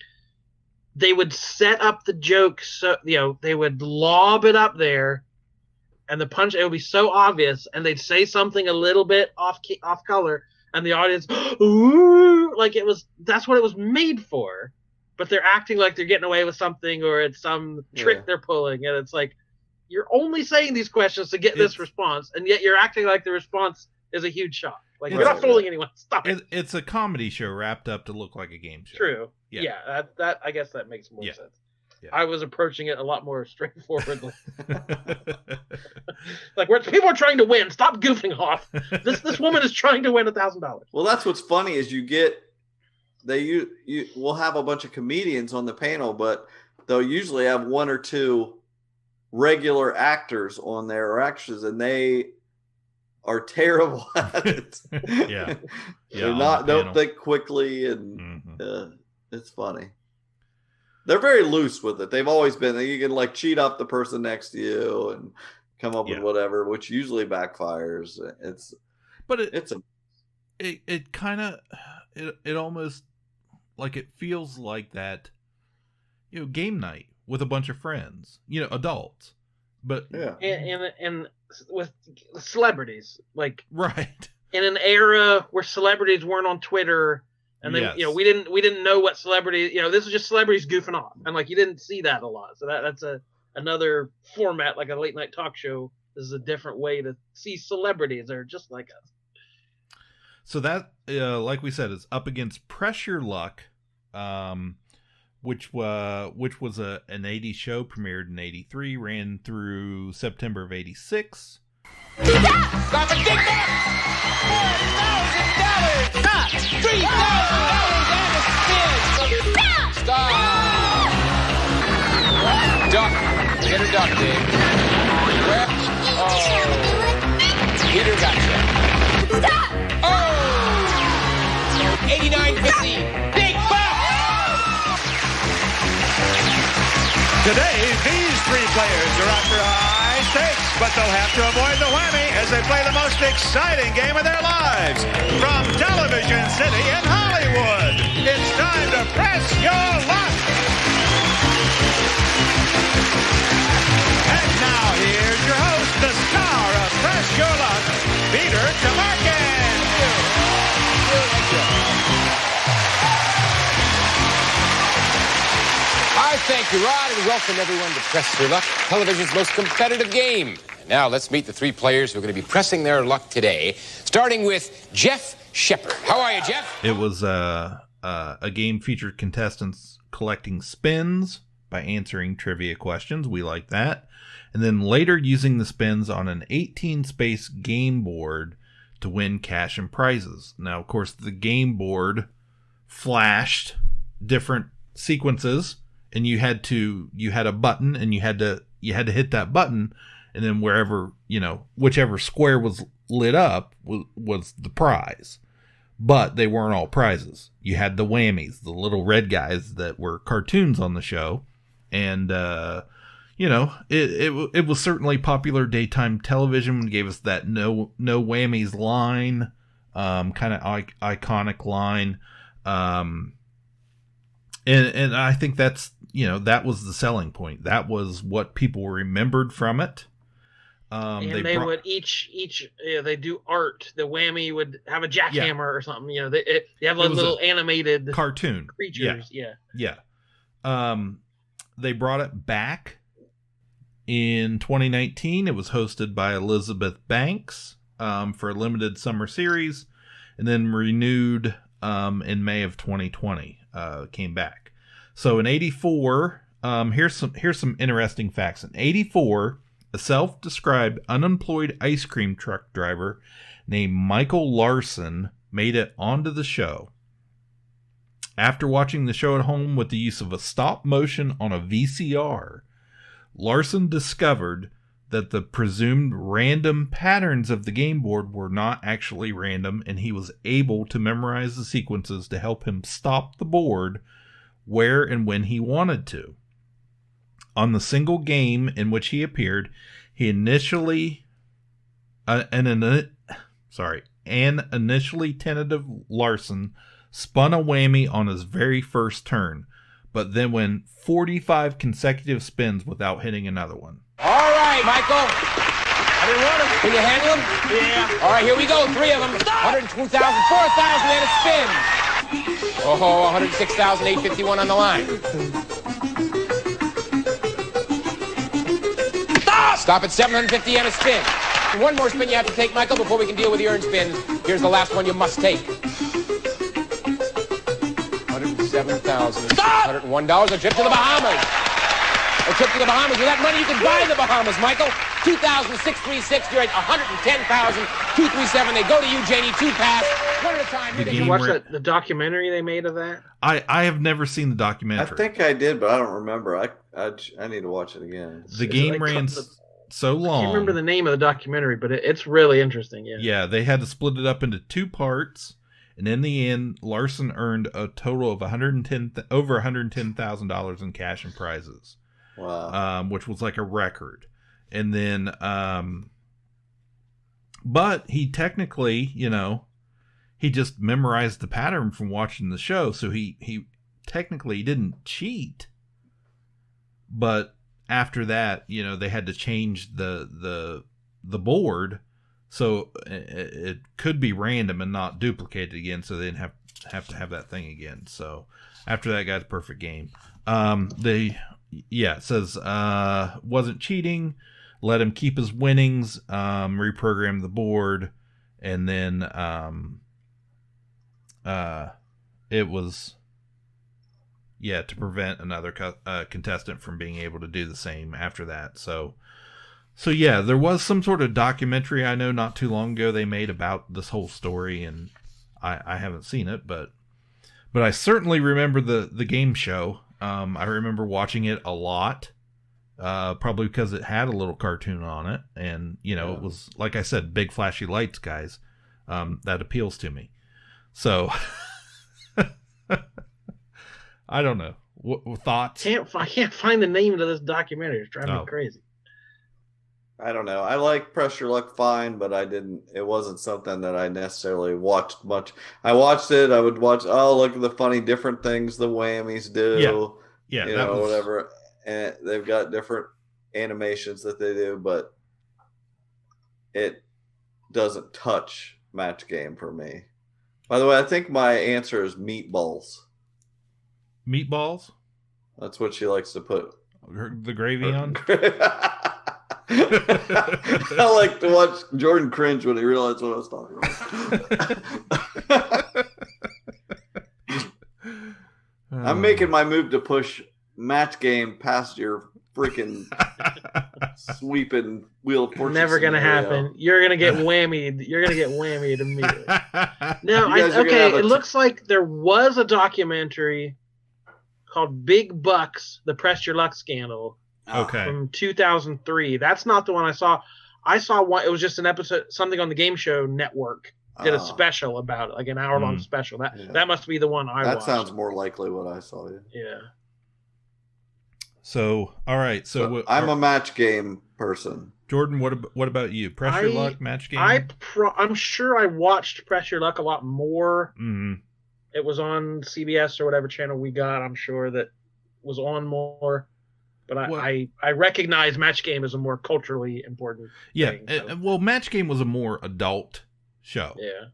[SPEAKER 2] they would set up the joke, so you know, they would lob it up there, and the punch, it would be so obvious, and they'd say something a little bit off color, and the audience, ooh, like that's what it was made for. But they're acting like they're getting away with something, or it's some trick they're pulling, and it's like, you're only saying these questions to get this response, and yet you're acting like the response is a huge shock. Like, you're not fooling anyone. Stop it.
[SPEAKER 3] It's a comedy show wrapped up to look like a game show.
[SPEAKER 2] True. Yeah, that I guess that makes more sense. Yeah. I was approaching it a lot more straightforwardly. Like, people are trying to win. Stop goofing off. This woman is trying to win $1,000.
[SPEAKER 4] Well, that's what's funny is you will have a bunch of comedians on the panel, but they'll usually have one or two regular actors on there or actresses, and they are terrible at it. Don't think quickly, and it's funny. They're very loose with it. They've always been. You can like cheat off the person next to you and come up with whatever, which usually backfires.
[SPEAKER 3] It kind of it almost like it feels like that, you know, game night with a bunch of friends, you know, adults, but
[SPEAKER 2] and with celebrities, like
[SPEAKER 3] right
[SPEAKER 2] in an era where celebrities weren't on Twitter, and then you know, we didn't know what celebrities, you know, this was just celebrities goofing off, and like you didn't see that a lot. So that's another format, like a late night talk show. This is a different way to see celebrities that are just like us.
[SPEAKER 3] So that, like we said, is up against Pressure Luck, which was an 80s show, premiered in 83, ran through September of 86.
[SPEAKER 17] Stop it, dig back! $4,000! Stop! $3,000 and a spin! Stop! Duck. Get a duck, Dave. Where? Oh. Peter got you.
[SPEAKER 7] Stop!
[SPEAKER 17] Oh! 89.50. Big buck!
[SPEAKER 12] Today, these three players are after high stakes, but they'll have to avoid the whammy as they play the most exciting game of their lives. From Television City in Hollywood, it's time to press your luck. And now here's your host, the star of Press Your Luck, Peter Tamarkin.
[SPEAKER 21] I thank you, Rod, and welcome everyone to Press Your Luck, television's most competitive game. Now let's meet the three players who are going to be pressing their luck today, starting with Jeff Shepard. How are you, Jeff?
[SPEAKER 3] It was a game featured contestants collecting spins by answering trivia questions. We like that. And then later using the spins on an 18-space game board to win cash and prizes. Now, of course, the game board flashed different sequences, and you had a button, and you had to hit that button, and then whichever square was lit up was the prize. But they weren't all prizes. You had the whammies, the little red guys that were cartoons on the show. And, it was certainly popular daytime television. Gave us that no whammies line, kind of iconic line. And I think that's, that was the selling point. That was what people remembered from it.
[SPEAKER 2] And they would each they do art. The whammy would have a jackhammer or something. They have a little animated
[SPEAKER 3] cartoon
[SPEAKER 2] creatures.
[SPEAKER 3] Yeah. They brought it back in 2019. It was hosted by Elizabeth Banks for a limited summer series, and then renewed in May of 2020. Came back. So in 84, here's some interesting facts. In 84, a self-described unemployed ice cream truck driver named Michael Larson made it onto the show. After watching the show at home with the use of a stop motion on a VCR, Larson discovered that the presumed random patterns of the game board were not actually random, and he was able to memorize the sequences to help him stop the board where and when he wanted to. On the single game in which he appeared, he initially an initially tentative Larson spun a whammy on his very first turn, but then went 45 consecutive spins without hitting another one.
[SPEAKER 17] All right, Michael. I didn't want him. Can you handle him? Yeah. All right, here we go. 3 of them. 102,000, 4,000 and a spin. Oh, 106,851 on the line. Stop at 750 and a spin. One more spin you have to take, Michael, before we can deal with the earned spins. Here's the last one you must take. $107,601. A trip to the Bahamas. A trip to the Bahamas. With that money, you can buy the Bahamas, Michael. 2,636. You're at 110,237. They go to you, Janie. 2 pass. One at a time.
[SPEAKER 2] Did you watch the documentary they made of that?
[SPEAKER 3] I have never seen the documentary.
[SPEAKER 4] I think I did, but I don't remember. I need to watch it again.
[SPEAKER 3] The game ran so long.
[SPEAKER 2] I can't remember the name of the documentary, but it's really interesting.
[SPEAKER 3] Yeah, they had to split it up into 2 parts. And in the end, Larson earned a total of over $110,000 in cash and prizes.
[SPEAKER 4] Wow.
[SPEAKER 3] Which was like a record. And then, but he technically, he just memorized the pattern from watching the show. So he technically didn't cheat. But after that, they had to change the board. So it could be random and not duplicated again, so they didn't have to have that thing again. So after that, got the perfect game. It says wasn't cheating, let him keep his winnings, reprogram the board, and then it was to prevent another contestant from being able to do the same after that. So yeah, there was some sort of documentary I know not too long ago they made about this whole story, and I haven't seen it, but I certainly remember the game show. I remember watching it a lot, probably because it had a little cartoon on it, and it was, like I said, big flashy lights, guys. That appeals to me. So I don't know. What thoughts?
[SPEAKER 2] I can't find the name of this documentary. It's driving me crazy.
[SPEAKER 4] I don't know. I like Pressure Luck fine, but it wasn't something that I necessarily watched much. I watched it. I would watch, look at the funny different things the whammies do.
[SPEAKER 3] Yeah.
[SPEAKER 4] Whatever. And they've got different animations that they do, but it doesn't touch Match Game for me. By the way, I think my answer is meatballs.
[SPEAKER 3] Meatballs? That's
[SPEAKER 4] what she likes to put
[SPEAKER 3] the gravy on?
[SPEAKER 4] I like to watch Jordan cringe when he realized what I was talking about. I'm making my move to push Match Game past your freaking sweeping Wheel of Fortune.
[SPEAKER 2] Never gonna happen. You're gonna get whammied. You're gonna get whammied immediately. No, it looks like there was a documentary called Big Bucks: The Press Your Luck Scandal.
[SPEAKER 3] Okay.
[SPEAKER 2] From 2003. That's not the one I saw. I saw one. It was just an episode, something on the Game Show Network did a special about it, like an hour-long special. That must be the one I watched.
[SPEAKER 4] That sounds more likely what I saw.
[SPEAKER 2] Yeah.
[SPEAKER 3] So, all right. So
[SPEAKER 4] I'm a Match Game person.
[SPEAKER 3] Jordan, what about you? Press Your Luck, Match Game?
[SPEAKER 2] I'm sure I watched Press Your Luck a lot more.
[SPEAKER 3] Mm-hmm.
[SPEAKER 2] It was on CBS or whatever channel we got. I'm sure that was on more. But I recognize Match Game as a more culturally important thing.
[SPEAKER 3] Well, Match Game was a more adult show.
[SPEAKER 2] Yeah.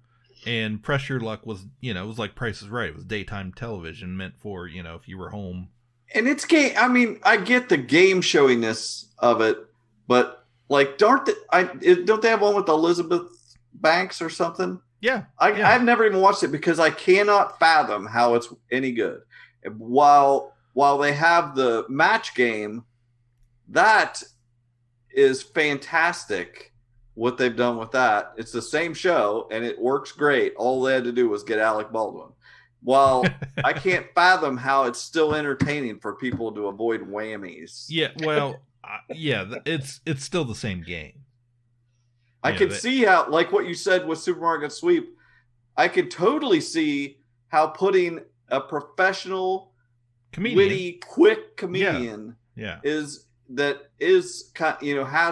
[SPEAKER 3] And Press Your Luck was, it was like Price is Right. It was daytime television meant for, if you were home.
[SPEAKER 4] And it's game. I mean, I get the game showiness of it, but like, don't they have one with Elizabeth Banks or something?
[SPEAKER 3] Yeah.
[SPEAKER 4] I've never even watched it because I cannot fathom how it's any good. While they have the Match Game, that is fantastic what they've done with that. It's the same show, and it works great. All they had to do was get Alec Baldwin. While I can't fathom how it's still entertaining for people to avoid whammies.
[SPEAKER 3] Yeah, well, it's still the same game.
[SPEAKER 4] I can see how, like what you said with Supermarket Sweep, I could totally see how putting a professional comedian, witty, quick comedian has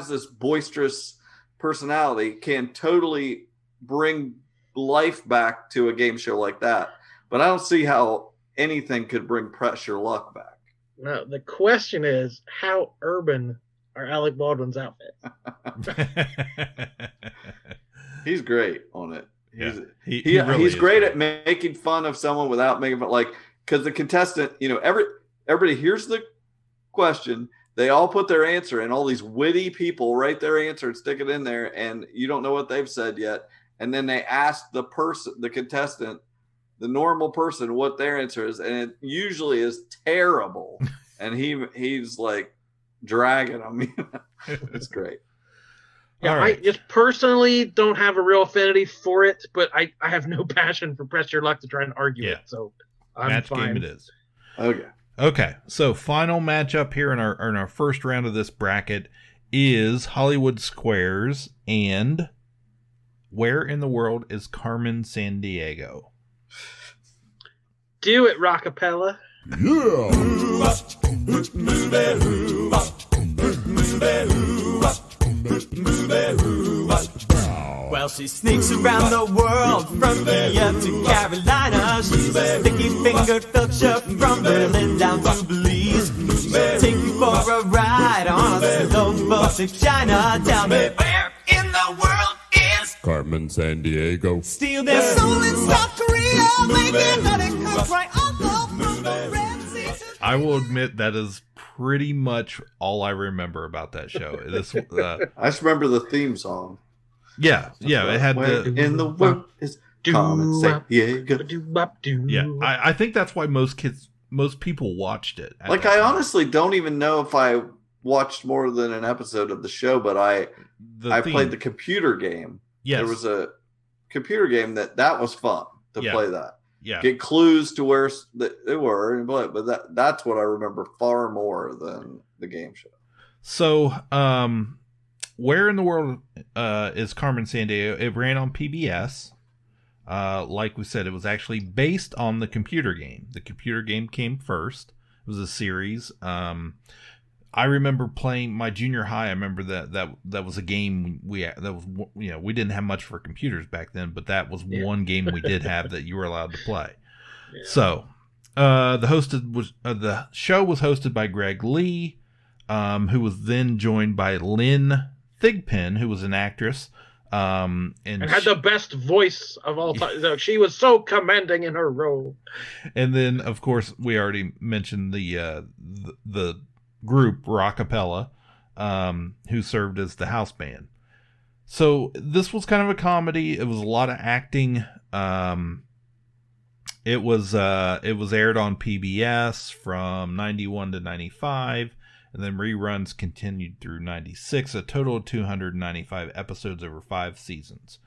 [SPEAKER 4] this boisterous personality, can totally bring life back to a game show like that. But I don't see how anything could bring Pressure Luck back.
[SPEAKER 2] No, the question is, how urban are Alec Baldwin's outfits?
[SPEAKER 4] He's great on it.
[SPEAKER 3] He really
[SPEAKER 4] he's great at making fun of someone without making fun. Like, because the contestant, everybody hears the question, they all put their answer, and all these witty people write their answer and stick it in there, and you don't know what they've said yet. And then they ask the contestant, the normal person, what their answer is, and it usually is terrible. And he's like dragging them. It's great.
[SPEAKER 2] Yeah, right. I just personally don't have a real affinity for it, but I have no passion for Press Your Luck to try and argue it. So I'm fine.
[SPEAKER 3] Game it is.
[SPEAKER 4] Okay.
[SPEAKER 3] So final matchup here in our first round of this bracket is Hollywood Squares and Where in the World is Carmen Sandiego?
[SPEAKER 2] Do it, Rockapella.
[SPEAKER 1] Well, she sneaks around the world from India to Carolina. She's a sticky-fingered filcher from Berlin down to Belize. She'll take you for a ride on a slow boat to China. Tell me, where in the world is
[SPEAKER 5] Carmen Sandiego?
[SPEAKER 1] Steal their soul in South Korea, making nothing comes right off from the Red Sea.
[SPEAKER 3] I will admit that is pretty much all I remember about that show.
[SPEAKER 4] I just remember the theme song.
[SPEAKER 3] Yeah, it had
[SPEAKER 4] in the world is Carmen Sandiego.
[SPEAKER 3] Yeah, I think that's why most kids most people watched it.
[SPEAKER 4] Like, I honestly don't even know if I watched more than an episode of the show, but I played the computer game.
[SPEAKER 3] Yes.
[SPEAKER 4] There was a computer game that was fun to play that.
[SPEAKER 3] Yeah.
[SPEAKER 4] Get clues to where they were, but that's what I remember far more than the game show.
[SPEAKER 3] So, where in the world is Carmen Sandiego? It ran on PBS. Like we said, it was actually based on the computer game. The computer game came first. It was a series. I remember playing my junior high. I remember that was a game we didn't have much for computers back then, but that was one game we did have that you were allowed to play. Yeah. So, the show was hosted by Greg Lee, who was then joined by Lynn Thigpen, who was an actress. And
[SPEAKER 2] had the best voice of all time. She was so commanding in her role.
[SPEAKER 3] And then, of course, we already mentioned the group Rockapella, who served as the house band. So this was kind of a comedy. It was a lot of acting. It was aired on PBS from 91 to 95. And then reruns continued through 96, a total of 295 episodes over 5 seasons.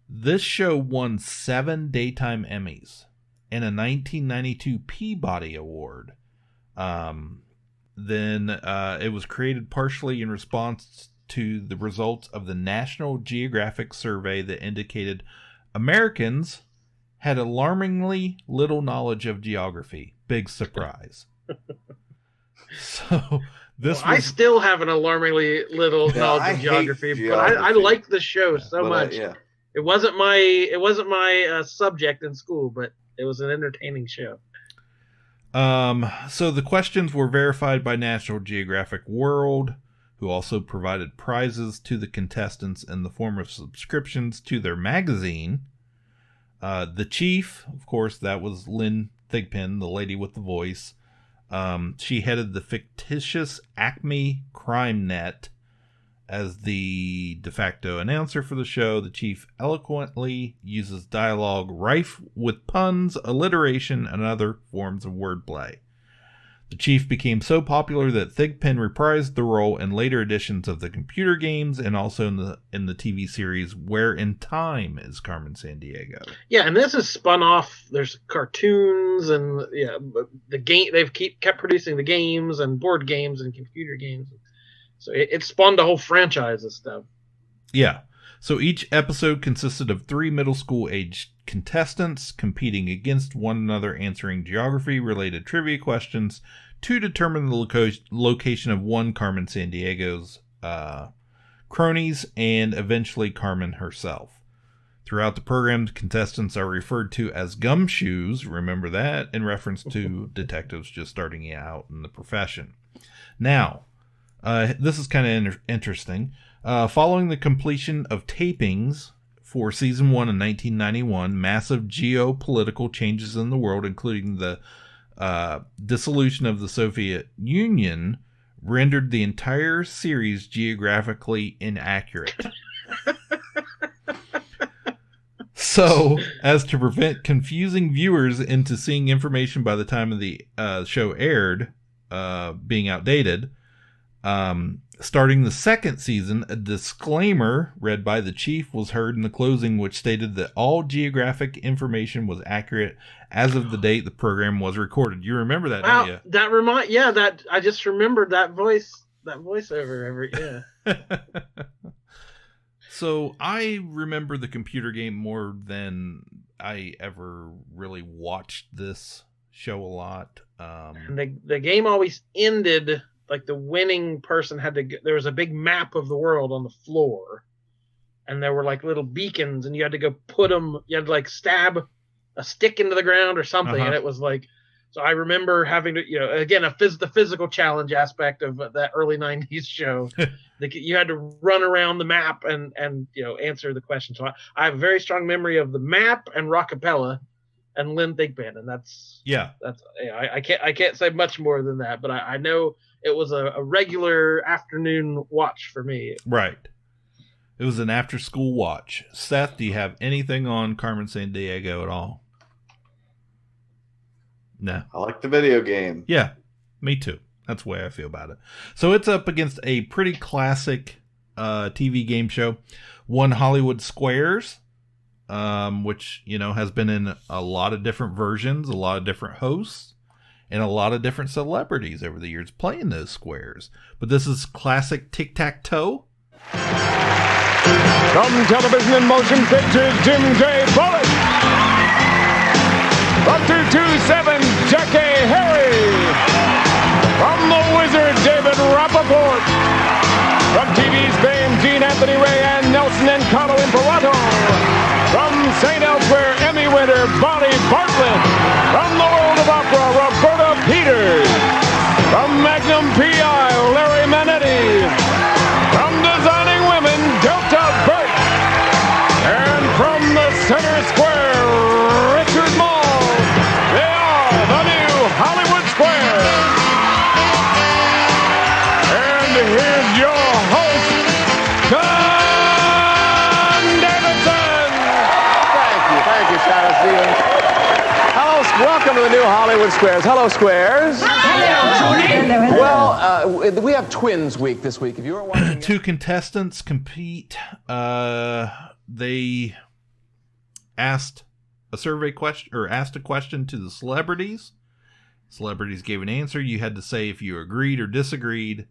[SPEAKER 3] This show won 7 Daytime Emmys and a 1992 Peabody Award. Then it was created partially in response to the results of the National Geographic survey that indicated Americans had alarmingly little knowledge of geography. Big surprise. So
[SPEAKER 2] I still have an alarmingly little knowledge of geography, but I like the show so much. It wasn't my subject in school, but it was an entertaining show.
[SPEAKER 3] So the questions were verified by National Geographic World, who also provided prizes to the contestants in the form of subscriptions to their magazine. The chief, of course, that was Lynn Thigpen, the lady with the voice. She headed the fictitious Acme Crime Net as the de facto announcer for the show. The chief eloquently uses dialogue rife with puns, alliteration, and other forms of wordplay. The chief became so popular that Thigpen reprised the role in later editions of the computer games and also in the TV series Where in Time is Carmen Sandiego.
[SPEAKER 2] Yeah, and this is spun off. There's cartoons and the game. They've kept producing the games and board games and computer games. So it spawned a whole franchise of stuff.
[SPEAKER 3] Yeah. So each episode consisted of 3 middle school aged contestants competing against one another, answering geography-related trivia questions to determine the location of one Carmen Sandiego's cronies and eventually Carmen herself. Throughout the program, the contestants are referred to as gumshoes, remember that, in reference to detectives just starting out in the profession. Now, this is kind of interesting. Following the completion of tapings for season 1 in 1991, massive geopolitical changes in the world, including the dissolution of the Soviet Union, rendered the entire series geographically inaccurate. So, as to prevent confusing viewers into seeing information by the time of the show aired being outdated, starting the second season, a disclaimer read by the chief was heard in the closing, which stated that all geographic information was accurate as of the date the program was recorded. You remember that, don't you?
[SPEAKER 2] That I just remembered that voiceover.
[SPEAKER 3] So I remember the computer game more than I ever really watched this show a lot.
[SPEAKER 2] And the game always ended. Like the winning person there was a big map of the world on the floor, and there were like little beacons, and you had to go put them. You had to like stab a stick into the ground or something, and it was like. So I remember having to, again, the physical challenge aspect of that early '90s show. You had to run around the map and answer the question. So I have a very strong memory of the map and Rockapella and Lynn Thigpen, and that's I can't say much more than that, but I know. It was a regular afternoon watch for me.
[SPEAKER 3] Right. It was an after-school watch. Seth, do you have anything on Carmen Sandiego at all? No.
[SPEAKER 4] I like the video game.
[SPEAKER 3] Yeah, me too. That's the way I feel about it. So it's up against a pretty classic TV game show, One Hollywood Squares, which, has been in a lot of different versions, a lot of different hosts, and a lot of different celebrities over the years playing those squares. But this is classic tic-tac-toe.
[SPEAKER 8] From Television and Motion Pictures, Jim J. Bullock. From 227, Jack A. Harry. From The Wizard, David Rappaport. From TV's fame, Gene Anthony Ray and Nelson and Carlo Imperato. From St. Elsewhere, Emmy winner, Bonnie Bartlett. From the world of opera, Roberta Peters. From Magnum P.I., Larry Manetti. From Designing Women, Delta Burke. And from the center square, Richard Mall. They are the new Hollywood Square. And here's your host, John Davidson.
[SPEAKER 6] Thank you, Shadow Stevens. Hello, welcome to the new Hollywood Squares. Hello, Squares. Hello. Well, we have Twins Week this week. If you were watching,
[SPEAKER 3] two contestants compete. They asked a survey question, or asked a question to the celebrities. Celebrities gave an answer. You had to say if you agreed or disagreed,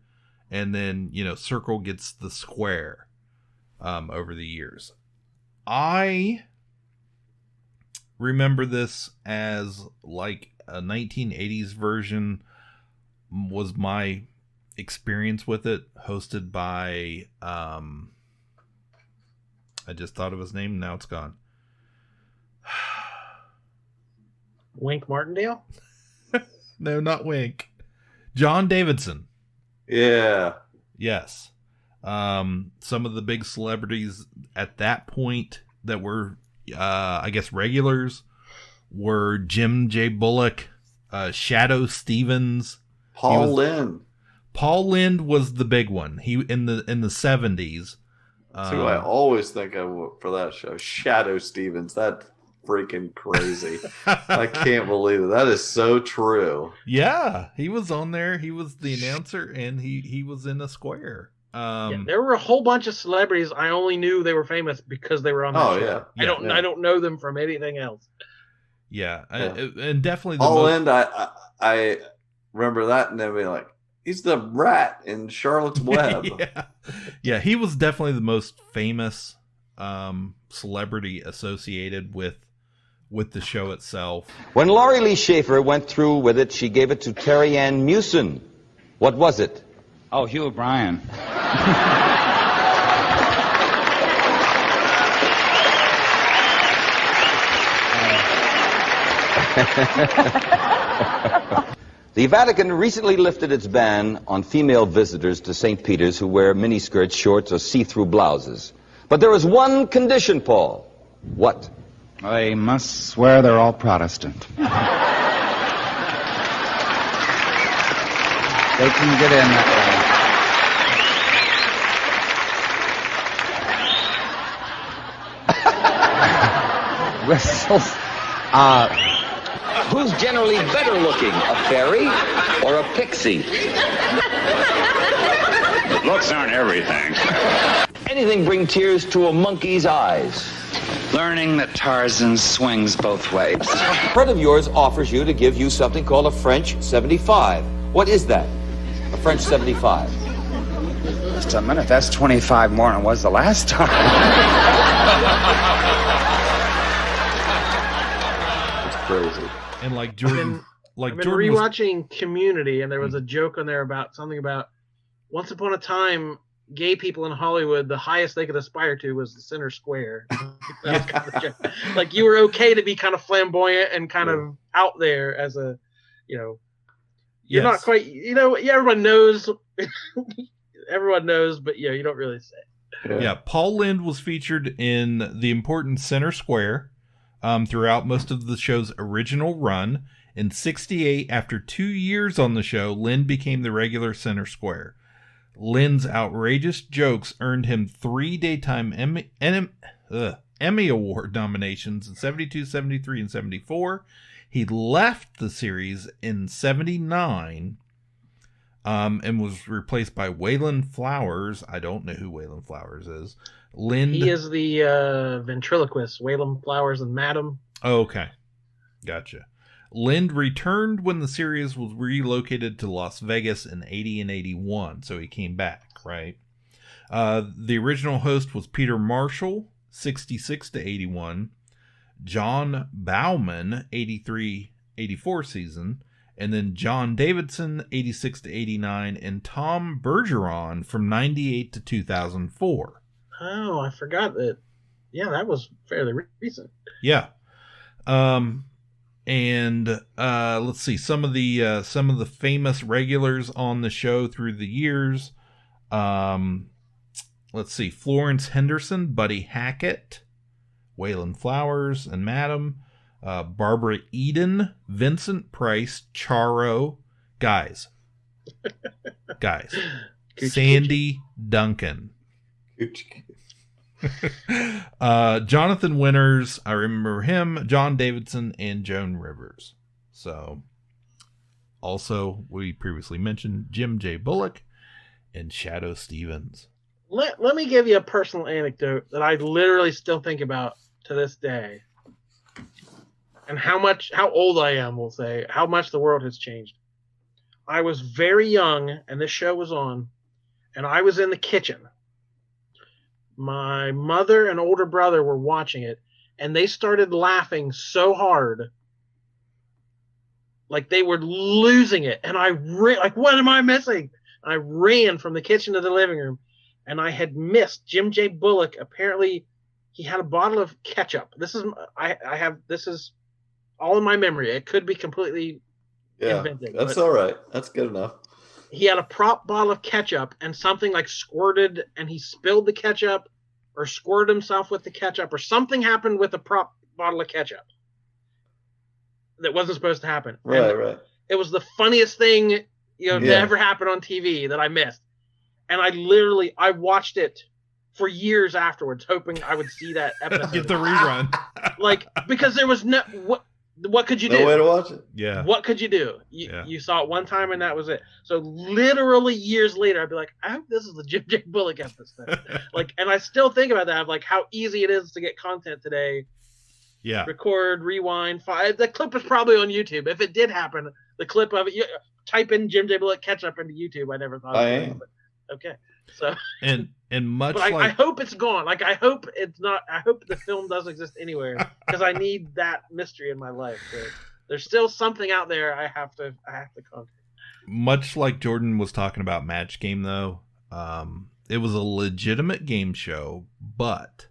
[SPEAKER 3] and then circle gets the square. Over the years, I remember this as like a 1980s version was my experience with it, hosted by I just thought of his name, now it's gone.
[SPEAKER 2] Wink Martindale?
[SPEAKER 3] No, not Wink. John Davidson.
[SPEAKER 4] Yeah.
[SPEAKER 3] Yes. Some of the big celebrities at that point that were I guess regulars were Jim J. Bullock, Shadow Stevens,
[SPEAKER 4] Paul Lynde.
[SPEAKER 3] Paul Lynde was the big one. He in the 70s.
[SPEAKER 4] That's who I always think of for that show. Shadow Stevens. That's freaking crazy. I can't believe it. That is so true.
[SPEAKER 3] Yeah, he was on there. He was the announcer, and he was in a square.
[SPEAKER 2] There were a whole bunch of celebrities. I only knew they were famous because they were on that show. I don't know them from anything else.
[SPEAKER 3] Yeah, and definitely
[SPEAKER 4] Paul Lynde. I remember that, and they'd be like, "He's the rat in Charlotte's Web."
[SPEAKER 3] Yeah, he was definitely the most famous celebrity associated with the show itself.
[SPEAKER 9] When Laurie Lee Schaefer went through with it, she gave it to Terry Ann Mewson. What was it?
[SPEAKER 11] Oh, Hugh O'Brien.
[SPEAKER 9] The Vatican recently lifted its ban on female visitors to St. Peter's who wear miniskirts, shorts, or see-through blouses. But there is one condition, Paul. What?
[SPEAKER 11] They must swear they're all Protestant. They can get in that way. Whistles.
[SPEAKER 23] Who's generally better looking, a fairy or a pixie?
[SPEAKER 24] Looks aren't everything.
[SPEAKER 23] Anything bring tears to a monkey's eyes?
[SPEAKER 11] Learning that Tarzan swings both ways.
[SPEAKER 9] A friend of yours offers you to give you something called a French 75. What is that? A French 75.
[SPEAKER 11] Just a minute, that's 25 more than it was the last time.
[SPEAKER 4] It's crazy.
[SPEAKER 3] And like Jordan,
[SPEAKER 2] I've been rewatching Community, and there was a joke on there about something about once upon a time, gay people in Hollywood, the highest they could aspire to was the center square. That was kind of a joke. Like you were okay to be kind of flamboyant and kind of out there as a, you're not quite, everyone knows, but you don't really say.
[SPEAKER 3] Yeah, Paul Lynde was featured in the important center square throughout most of the show's original run. In '68, after 2 years on the show, Lynde became the regular center square. Lynde's outrageous jokes earned him 3 daytime Emmy Award nominations in 72, 73, and 74. He left the series in 79 and was replaced by Waylon Flowers. I don't know who Waylon Flowers is.
[SPEAKER 2] He is the ventriloquist, Waylon Flowers and Madam.
[SPEAKER 3] Oh, okay. Gotcha. Lind returned when the series was relocated to Las Vegas in 80 and 81, so he came back, right? The original host was Peter Marshall, 66 to 81, John Bauman, 83-84 season, and then John Davidson, 86 to 89, and Tom Bergeron from 98 to 2004.
[SPEAKER 2] Oh, I forgot that. Yeah, that was fairly recent.
[SPEAKER 3] Yeah. And let's see some of the famous regulars on the show through the years. Let's see, Florence Henderson, Buddy Hackett, Waylon Flowers and Madam, Barbara Eden, Vincent Price, Charo, guys, Sandy Duncan, Jonathan Winters, I remember him, John Davidson, and Joan Rivers. So, also, we previously mentioned Jim J. Bullock and Shadow Stevens.
[SPEAKER 2] Let me give you a personal anecdote that I literally still think about to this day. And how old I am, we'll say, how much the world has changed. I was very young, and this show was on, and I was in the kitchen. My mother and older brother were watching it, and they started laughing so hard, like they were losing it. And I ran, like, what am I missing? And I ran from the kitchen to the living room, and I had missed Jim J. Bullock. Apparently, he had a bottle of ketchup. This is all in my memory. It could be completely invented.
[SPEAKER 4] That's all right. That's good enough.
[SPEAKER 2] He had a prop bottle of ketchup and something like squirted, and he spilled the ketchup or squirted himself with the ketchup, or something happened with the prop bottle of ketchup that wasn't supposed to happen.
[SPEAKER 4] Right.
[SPEAKER 2] It was the funniest thing, to ever happen on TV that I missed. And I watched it for years afterwards, hoping I would see that episode.
[SPEAKER 3] Get the rerun.
[SPEAKER 2] Because there was what could you do?
[SPEAKER 4] No way to watch it.
[SPEAKER 3] Yeah.
[SPEAKER 2] What could you do? You saw it one time and that was it. So literally years later, I'd be like, I hope this is the Jim J. Bullock episode. And I still think about that, of like how easy it is to get content today.
[SPEAKER 3] Yeah.
[SPEAKER 2] Record, rewind, the clip is probably on YouTube. If it did happen, the clip of it, type in Jim J. Bullock ketchup into YouTube. I never thought of it. Okay. So
[SPEAKER 3] and much
[SPEAKER 2] but
[SPEAKER 3] like
[SPEAKER 2] I hope it's gone. I hope it's not. I hope the film doesn't exist anywhere, because I need that mystery in my life. So there's still something out there I have to conquer.
[SPEAKER 3] Much like Jordan was talking about Match Game, though, it was a legitimate game show, but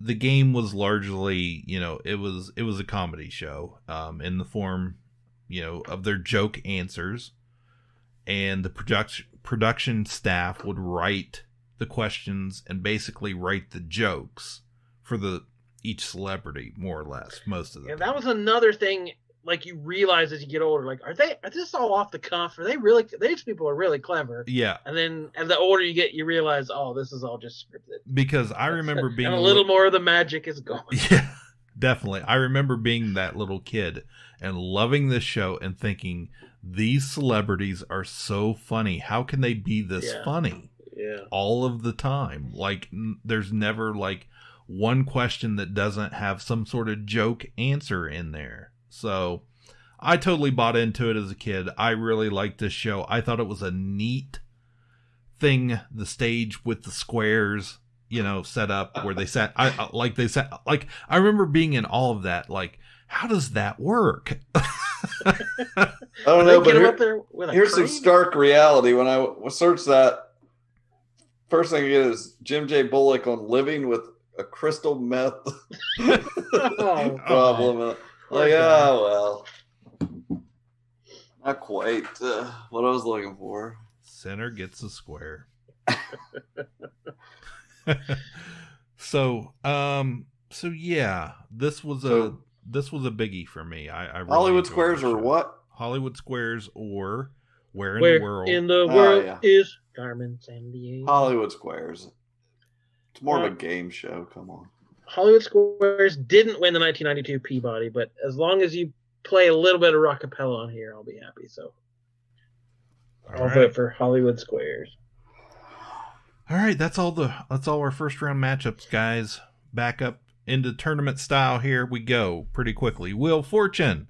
[SPEAKER 3] the game was largely, it was a comedy show, in the form, of their joke answers. And the production staff would write the questions and basically write the jokes for each celebrity, more or less, most of the time.
[SPEAKER 2] That was another thing, like, you realize as you get older, like, are this all off the cuff? Are they really, these people are really clever.
[SPEAKER 3] Yeah.
[SPEAKER 2] And then as the older you get, you realize, oh, this is all just scripted.
[SPEAKER 3] Because I remember being
[SPEAKER 2] and a little more of the magic is gone.
[SPEAKER 3] Yeah, definitely. I remember being that little kid and loving this show and thinking, these celebrities are so funny. How can they be this funny?
[SPEAKER 2] Yeah.
[SPEAKER 3] All of the time. Like, there's never like one question that doesn't have some sort of joke answer in there. So I totally bought into it as a kid. I really liked this show. I thought it was a neat thing, the stage with the squares, set up where they sat. I remember being in all of that. Like, how does that work?
[SPEAKER 4] I don't know, but here's some stark reality. When I search that, first thing I get is Jim J. Bullock on living with a crystal meth problem. Well, not quite what I was looking for.
[SPEAKER 3] Center gets a square. So yeah, this was a biggie for me. I really
[SPEAKER 4] Hollywood Squares or what?
[SPEAKER 3] Hollywood Squares or Where in
[SPEAKER 2] Where
[SPEAKER 3] the World?
[SPEAKER 2] in the world is Carmen Sandiego?
[SPEAKER 4] Hollywood Squares. It's more of a game show. Come on.
[SPEAKER 2] Hollywood Squares didn't win the 1992 Peabody, but as long as you play a little bit of rockapella on here, I'll be happy. So I'll vote for Hollywood Squares.
[SPEAKER 3] All right, that's all our first round matchups, guys. Back up into tournament style. Here we go pretty quickly. Wheel of Fortune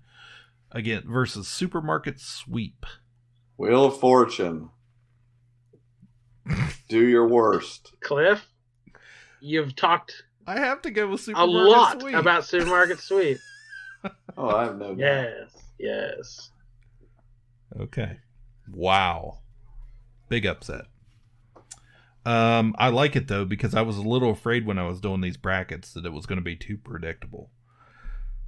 [SPEAKER 3] again versus Supermarket Sweep.
[SPEAKER 4] Wheel of Fortune. Do your worst.
[SPEAKER 2] Cliff, you've talked
[SPEAKER 3] I have to go with
[SPEAKER 2] a
[SPEAKER 3] Supermarket
[SPEAKER 2] lot
[SPEAKER 3] Sweep.
[SPEAKER 2] about Supermarket Sweep.
[SPEAKER 4] Oh, I have no doubt.
[SPEAKER 2] Yes.
[SPEAKER 3] Okay. Wow. Big upset. I like it though because I was a little afraid when I was doing these brackets that it was going to be too predictable.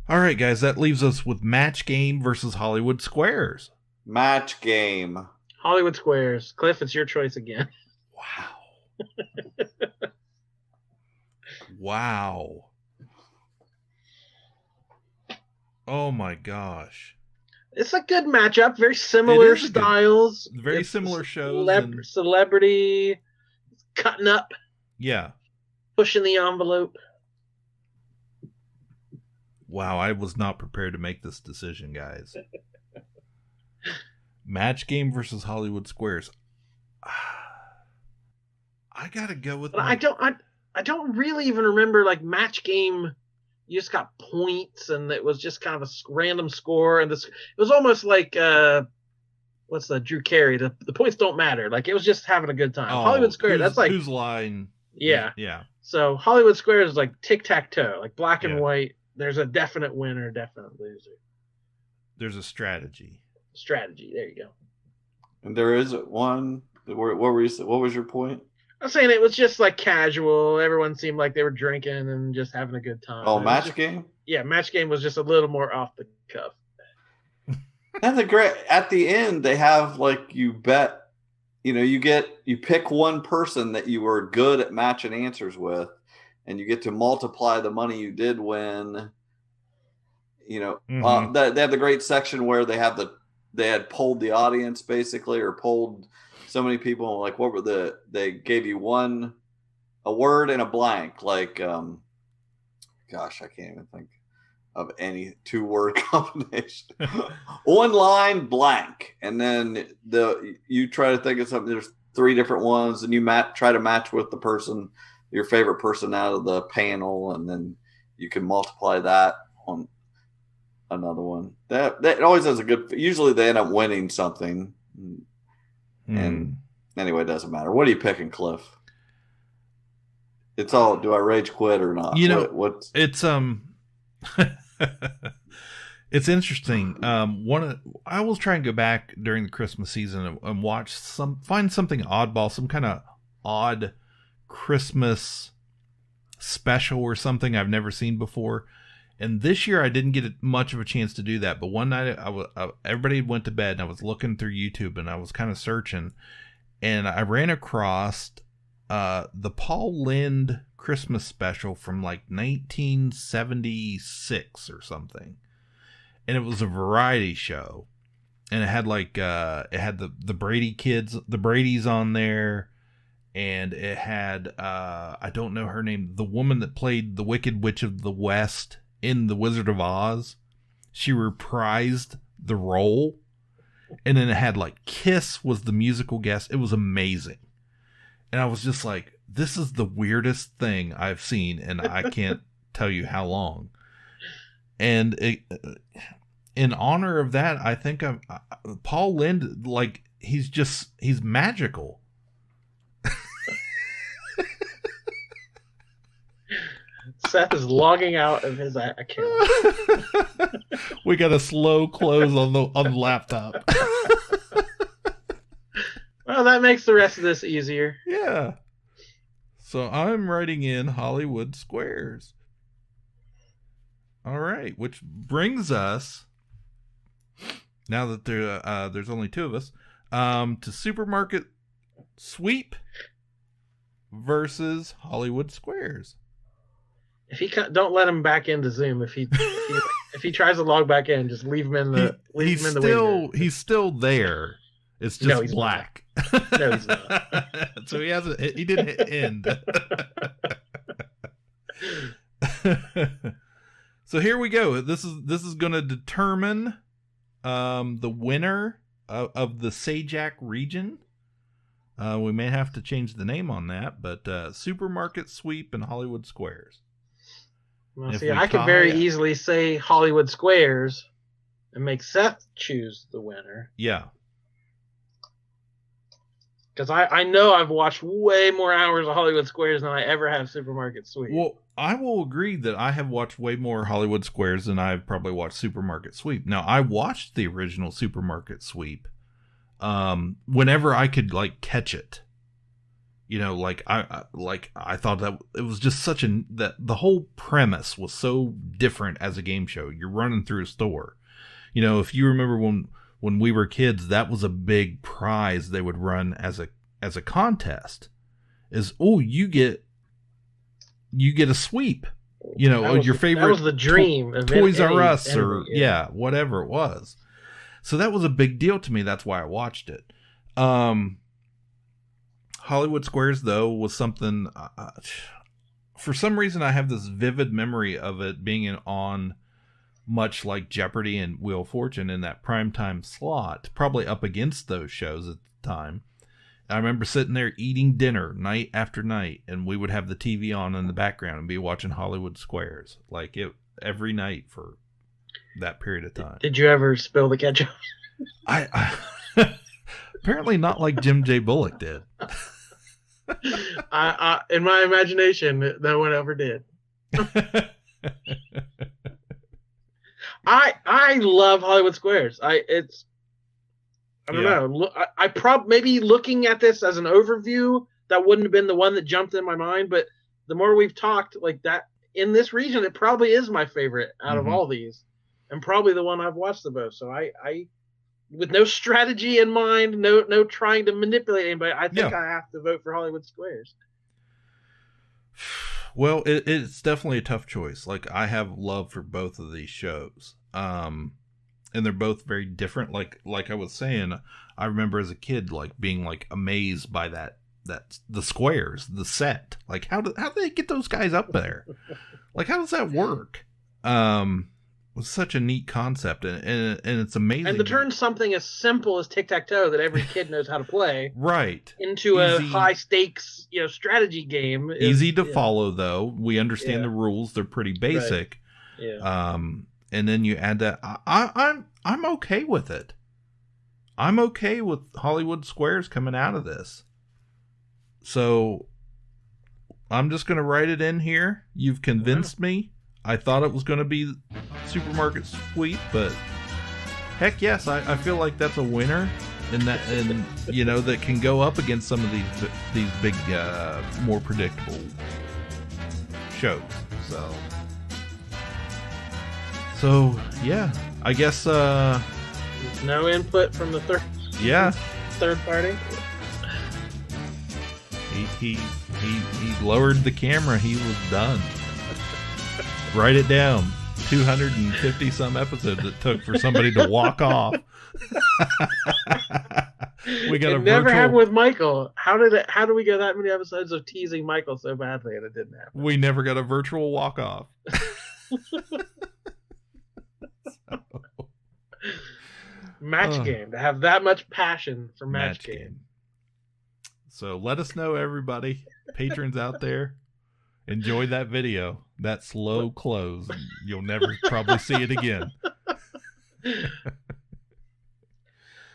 [SPEAKER 3] All right, guys, that leaves us with Match Game versus Hollywood Squares.
[SPEAKER 4] Match Game.
[SPEAKER 2] Hollywood Squares. Cliff, it's your choice again.
[SPEAKER 3] Wow. Oh my gosh.
[SPEAKER 2] It's a good matchup. Very similar styles.
[SPEAKER 3] Very similar shows.
[SPEAKER 2] Celebrity cutting up.
[SPEAKER 3] Yeah.
[SPEAKER 2] Pushing the envelope.
[SPEAKER 3] Wow, I was not prepared to make this decision, guys. Match Game versus Hollywood Squares. I gotta go with.
[SPEAKER 2] I don't really even remember like Match Game. You just got points, and it was just kind of a random score, and it was almost like what's the Drew Carey? The points don't matter. Like it was just having a good time. Hollywood Squares. That's like
[SPEAKER 3] whose line.
[SPEAKER 2] Yeah.
[SPEAKER 3] Yeah.
[SPEAKER 2] So Hollywood Squares is like tic-tac-toe, like black and white. There's a definite winner, definite loser.
[SPEAKER 3] There's a strategy.
[SPEAKER 2] There you go.
[SPEAKER 4] And there is one. What was your point?
[SPEAKER 2] I'm saying it was just like casual. Everyone seemed like they were drinking and just having a good time.
[SPEAKER 4] Oh, Match Game?
[SPEAKER 2] Yeah, Match Game was just a little more off the cuff.
[SPEAKER 4] That's a great. At the end, they have like you bet. You pick one person that you were good at matching answers with, and you get to multiply the money you did win. They have the great section where they had polled the audience basically, or polled so many people. Like they gave you a word and a blank. Like, gosh, I can't even think of any 2-word combination. One line blank, and then you try to think of something. There's 3 different ones, and you try to match with the person, your favorite person out of the panel, and then you can multiply that on another one. That always has a good. Usually they end up winning something, and anyway, it doesn't matter. What are you picking, Cliff? It's all. Do I rage quit or not? What?
[SPEAKER 3] It's it's interesting. I will try and go back during the Christmas season and find something oddball, some kind of odd Christmas special or something I've never seen before. And this year I didn't get much of a chance to do that. But one night everybody went to bed and I was looking through YouTube and I was kind of searching, and I ran across the Paul Lynde Christmas special from like 1976 or something. And it was a variety show. And it had like it had the Brady kids, the Bradys on there. And it had I don't know her name, the woman that played the Wicked Witch of the West in The Wizard of Oz. She reprised the role. And then it had like Kiss was the musical guest. It was amazing. And I was just like, this is the weirdest thing I've seen, and I can't tell you how long. And in honor of that, I think Paul Lynde, like, he's magical.
[SPEAKER 2] Seth is logging out of his account.
[SPEAKER 3] We got a slow close on the laptop.
[SPEAKER 2] Well, that makes the rest of this easier.
[SPEAKER 3] Yeah. So I'm writing in Hollywood Squares. All right, which brings us, now that there's only 2 of us, to Supermarket Sweep versus Hollywood Squares.
[SPEAKER 2] If he don't let him back into Zoom. If he tries to log back in, just leave him in the.
[SPEAKER 3] He's still there. It's just
[SPEAKER 2] he's
[SPEAKER 3] black.
[SPEAKER 2] No, he's not.
[SPEAKER 3] So he didn't hit end. So here we go. This is going to determine the winner of the Sajak region. We may have to change the name on that, but Supermarket Sweep and Hollywood Squares.
[SPEAKER 2] Well, see, I could very easily say Hollywood Squares and make Seth choose the winner.
[SPEAKER 3] Yeah.
[SPEAKER 2] Because I know I've watched way more hours of Hollywood Squares than I ever have Supermarket Sweep.
[SPEAKER 3] Well, I will agree that I have watched way more Hollywood Squares than I've probably watched Supermarket Sweep. Now, I watched the original Supermarket Sweep whenever I could like catch it. You know, I thought that it was just that the whole premise was so different as a game show. You're running through a store. You know, if you remember when we were kids, that was a big prize they would run as a contest. Is you get a sweep. You know, your favorite. That
[SPEAKER 2] was the dream of
[SPEAKER 3] Toys R Us or whatever it was. So that was a big deal to me. That's why I watched it. Hollywood Squares, though, was something. For some reason, I have this vivid memory of it being on, much like Jeopardy and Wheel of Fortune, in that primetime slot, probably up against those shows at the time. I remember sitting there eating dinner night after night, and we would have the TV on in the background and be watching Hollywood Squares like it every night for that period of time.
[SPEAKER 2] Did you ever spill the ketchup?
[SPEAKER 3] I apparently not like Jim J. Bullock did.
[SPEAKER 2] I in my imagination, no one ever did. I love Hollywood Squares. I don't know. Maybe looking at this as an overview, that wouldn't have been the one that jumped in my mind. But the more we've talked like that in this region, it probably is my favorite out of all these, and probably the one I've watched the most. So I with no strategy in mind, no trying to manipulate anybody, I think I have to vote for Hollywood Squares.
[SPEAKER 3] Well, it's definitely a tough choice. Like, I have love for both of these shows. And they're both very different. Like I was saying, I remember as a kid, like, being like amazed by that the squares, the set. Like, how do they get those guys up there? Like, how does that work? It was such a neat concept, and it's amazing.
[SPEAKER 2] And to turn something as simple as tic-tac-toe that every kid knows how to play,
[SPEAKER 3] right,
[SPEAKER 2] into a high stakes, strategy game.
[SPEAKER 3] Easy to follow, though. We understand the rules; they're pretty basic.
[SPEAKER 2] Right. Yeah.
[SPEAKER 3] And then you add that. I'm okay with it. I'm okay with Hollywood Squares coming out of this. So I'm just going to write it in here. You've convinced me. I thought it was going to be Supermarket Sweep, but heck yes, I feel like that's a winner, and that can go up against some of these big, more predictable shows. So yeah, I guess
[SPEAKER 2] no input from the third.
[SPEAKER 3] Yeah.
[SPEAKER 2] Third party.
[SPEAKER 3] He lowered the camera. He was done. Write it down. 250 some episodes it took for somebody to walk off. We got
[SPEAKER 2] it never happened with Michael. How do we get that many episodes of teasing Michael so badly and it didn't happen?
[SPEAKER 3] We never got a virtual walk off.
[SPEAKER 2] Match game, to have that much passion for match game.
[SPEAKER 3] So let us know, everybody, patrons out there, enjoy that video. That slow close. You'll never probably see it again.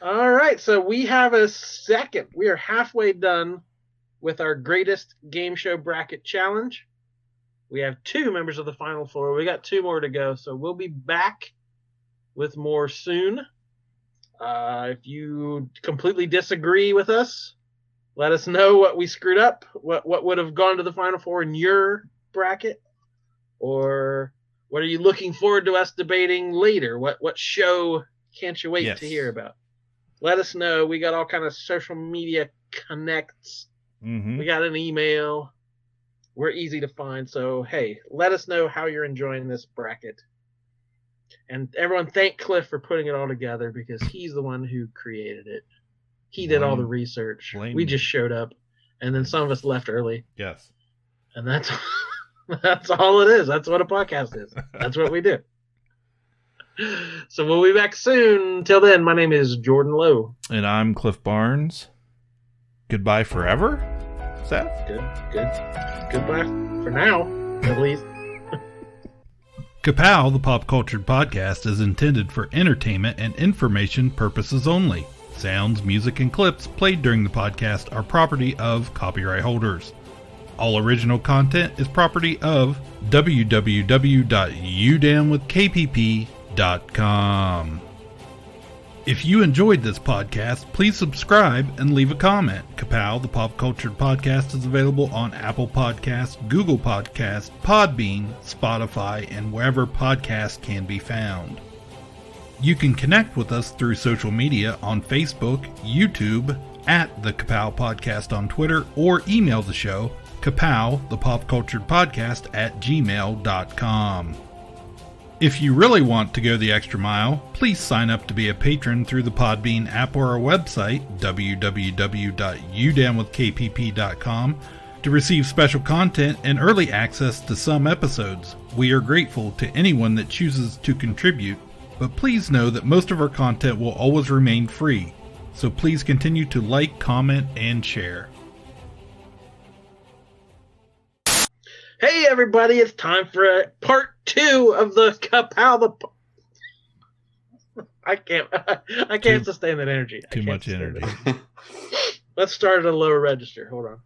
[SPEAKER 2] All right, so we have a second. We are halfway done with our greatest game show bracket challenge. We have 2 members of the Final Four. We got 2 more to go, so we'll be back with more soon. If you completely disagree with us, let us know what we screwed up, what would have gone to the Final Four in your bracket, or what are you looking forward to us debating later? What show can't you wait to hear about? Let us know. We got all kind of social media connects.
[SPEAKER 3] Mm-hmm.
[SPEAKER 2] We got an email. We're easy to find. So, hey, let us know how you're enjoying this bracket. And everyone, thank Cliff for putting it all together because he's the one who created it. He did all the research. We just showed up, and then some of us left early.
[SPEAKER 3] Yes.
[SPEAKER 2] And that's all it is. That's what a podcast is. That's what we do. So we'll be back soon. Till then, my name is Jordan Lowe.
[SPEAKER 3] And I'm Cliff Barnes. Goodbye forever, Seth?
[SPEAKER 2] Goodbye for now, at least.
[SPEAKER 3] Ka-Pow, the Pop Cultured Podcast, is intended for entertainment and information purposes only. Sounds, music, and clips played during the podcast are property of copyright holders. All original content is property of www.udownwithkpp.com. If you enjoyed this podcast, please subscribe and leave a comment. Ka-Pow, the Pop Cultured Podcast, is available on Apple Podcasts, Google Podcasts, Podbean, Spotify, and wherever podcasts can be found. You can connect with us through social media on Facebook, YouTube, at the Ka-Pow Podcast on Twitter, or email the show, Ka-Pow, the Pop Cultured Podcast, @gmail.com. If you really want to go the extra mile, please sign up to be a patron through the Podbean app or our website, www.udownwithkpp.com, to receive special content and early access to some episodes. We are grateful to anyone that chooses to contribute, but please know that most of our content will always remain free, so please continue to like, comment, and share.
[SPEAKER 2] Hey everybody, it's time for part 2 of the Ka-Pow. I can't sustain that energy.
[SPEAKER 3] Too much energy.
[SPEAKER 2] Let's start at a lower register. Hold on.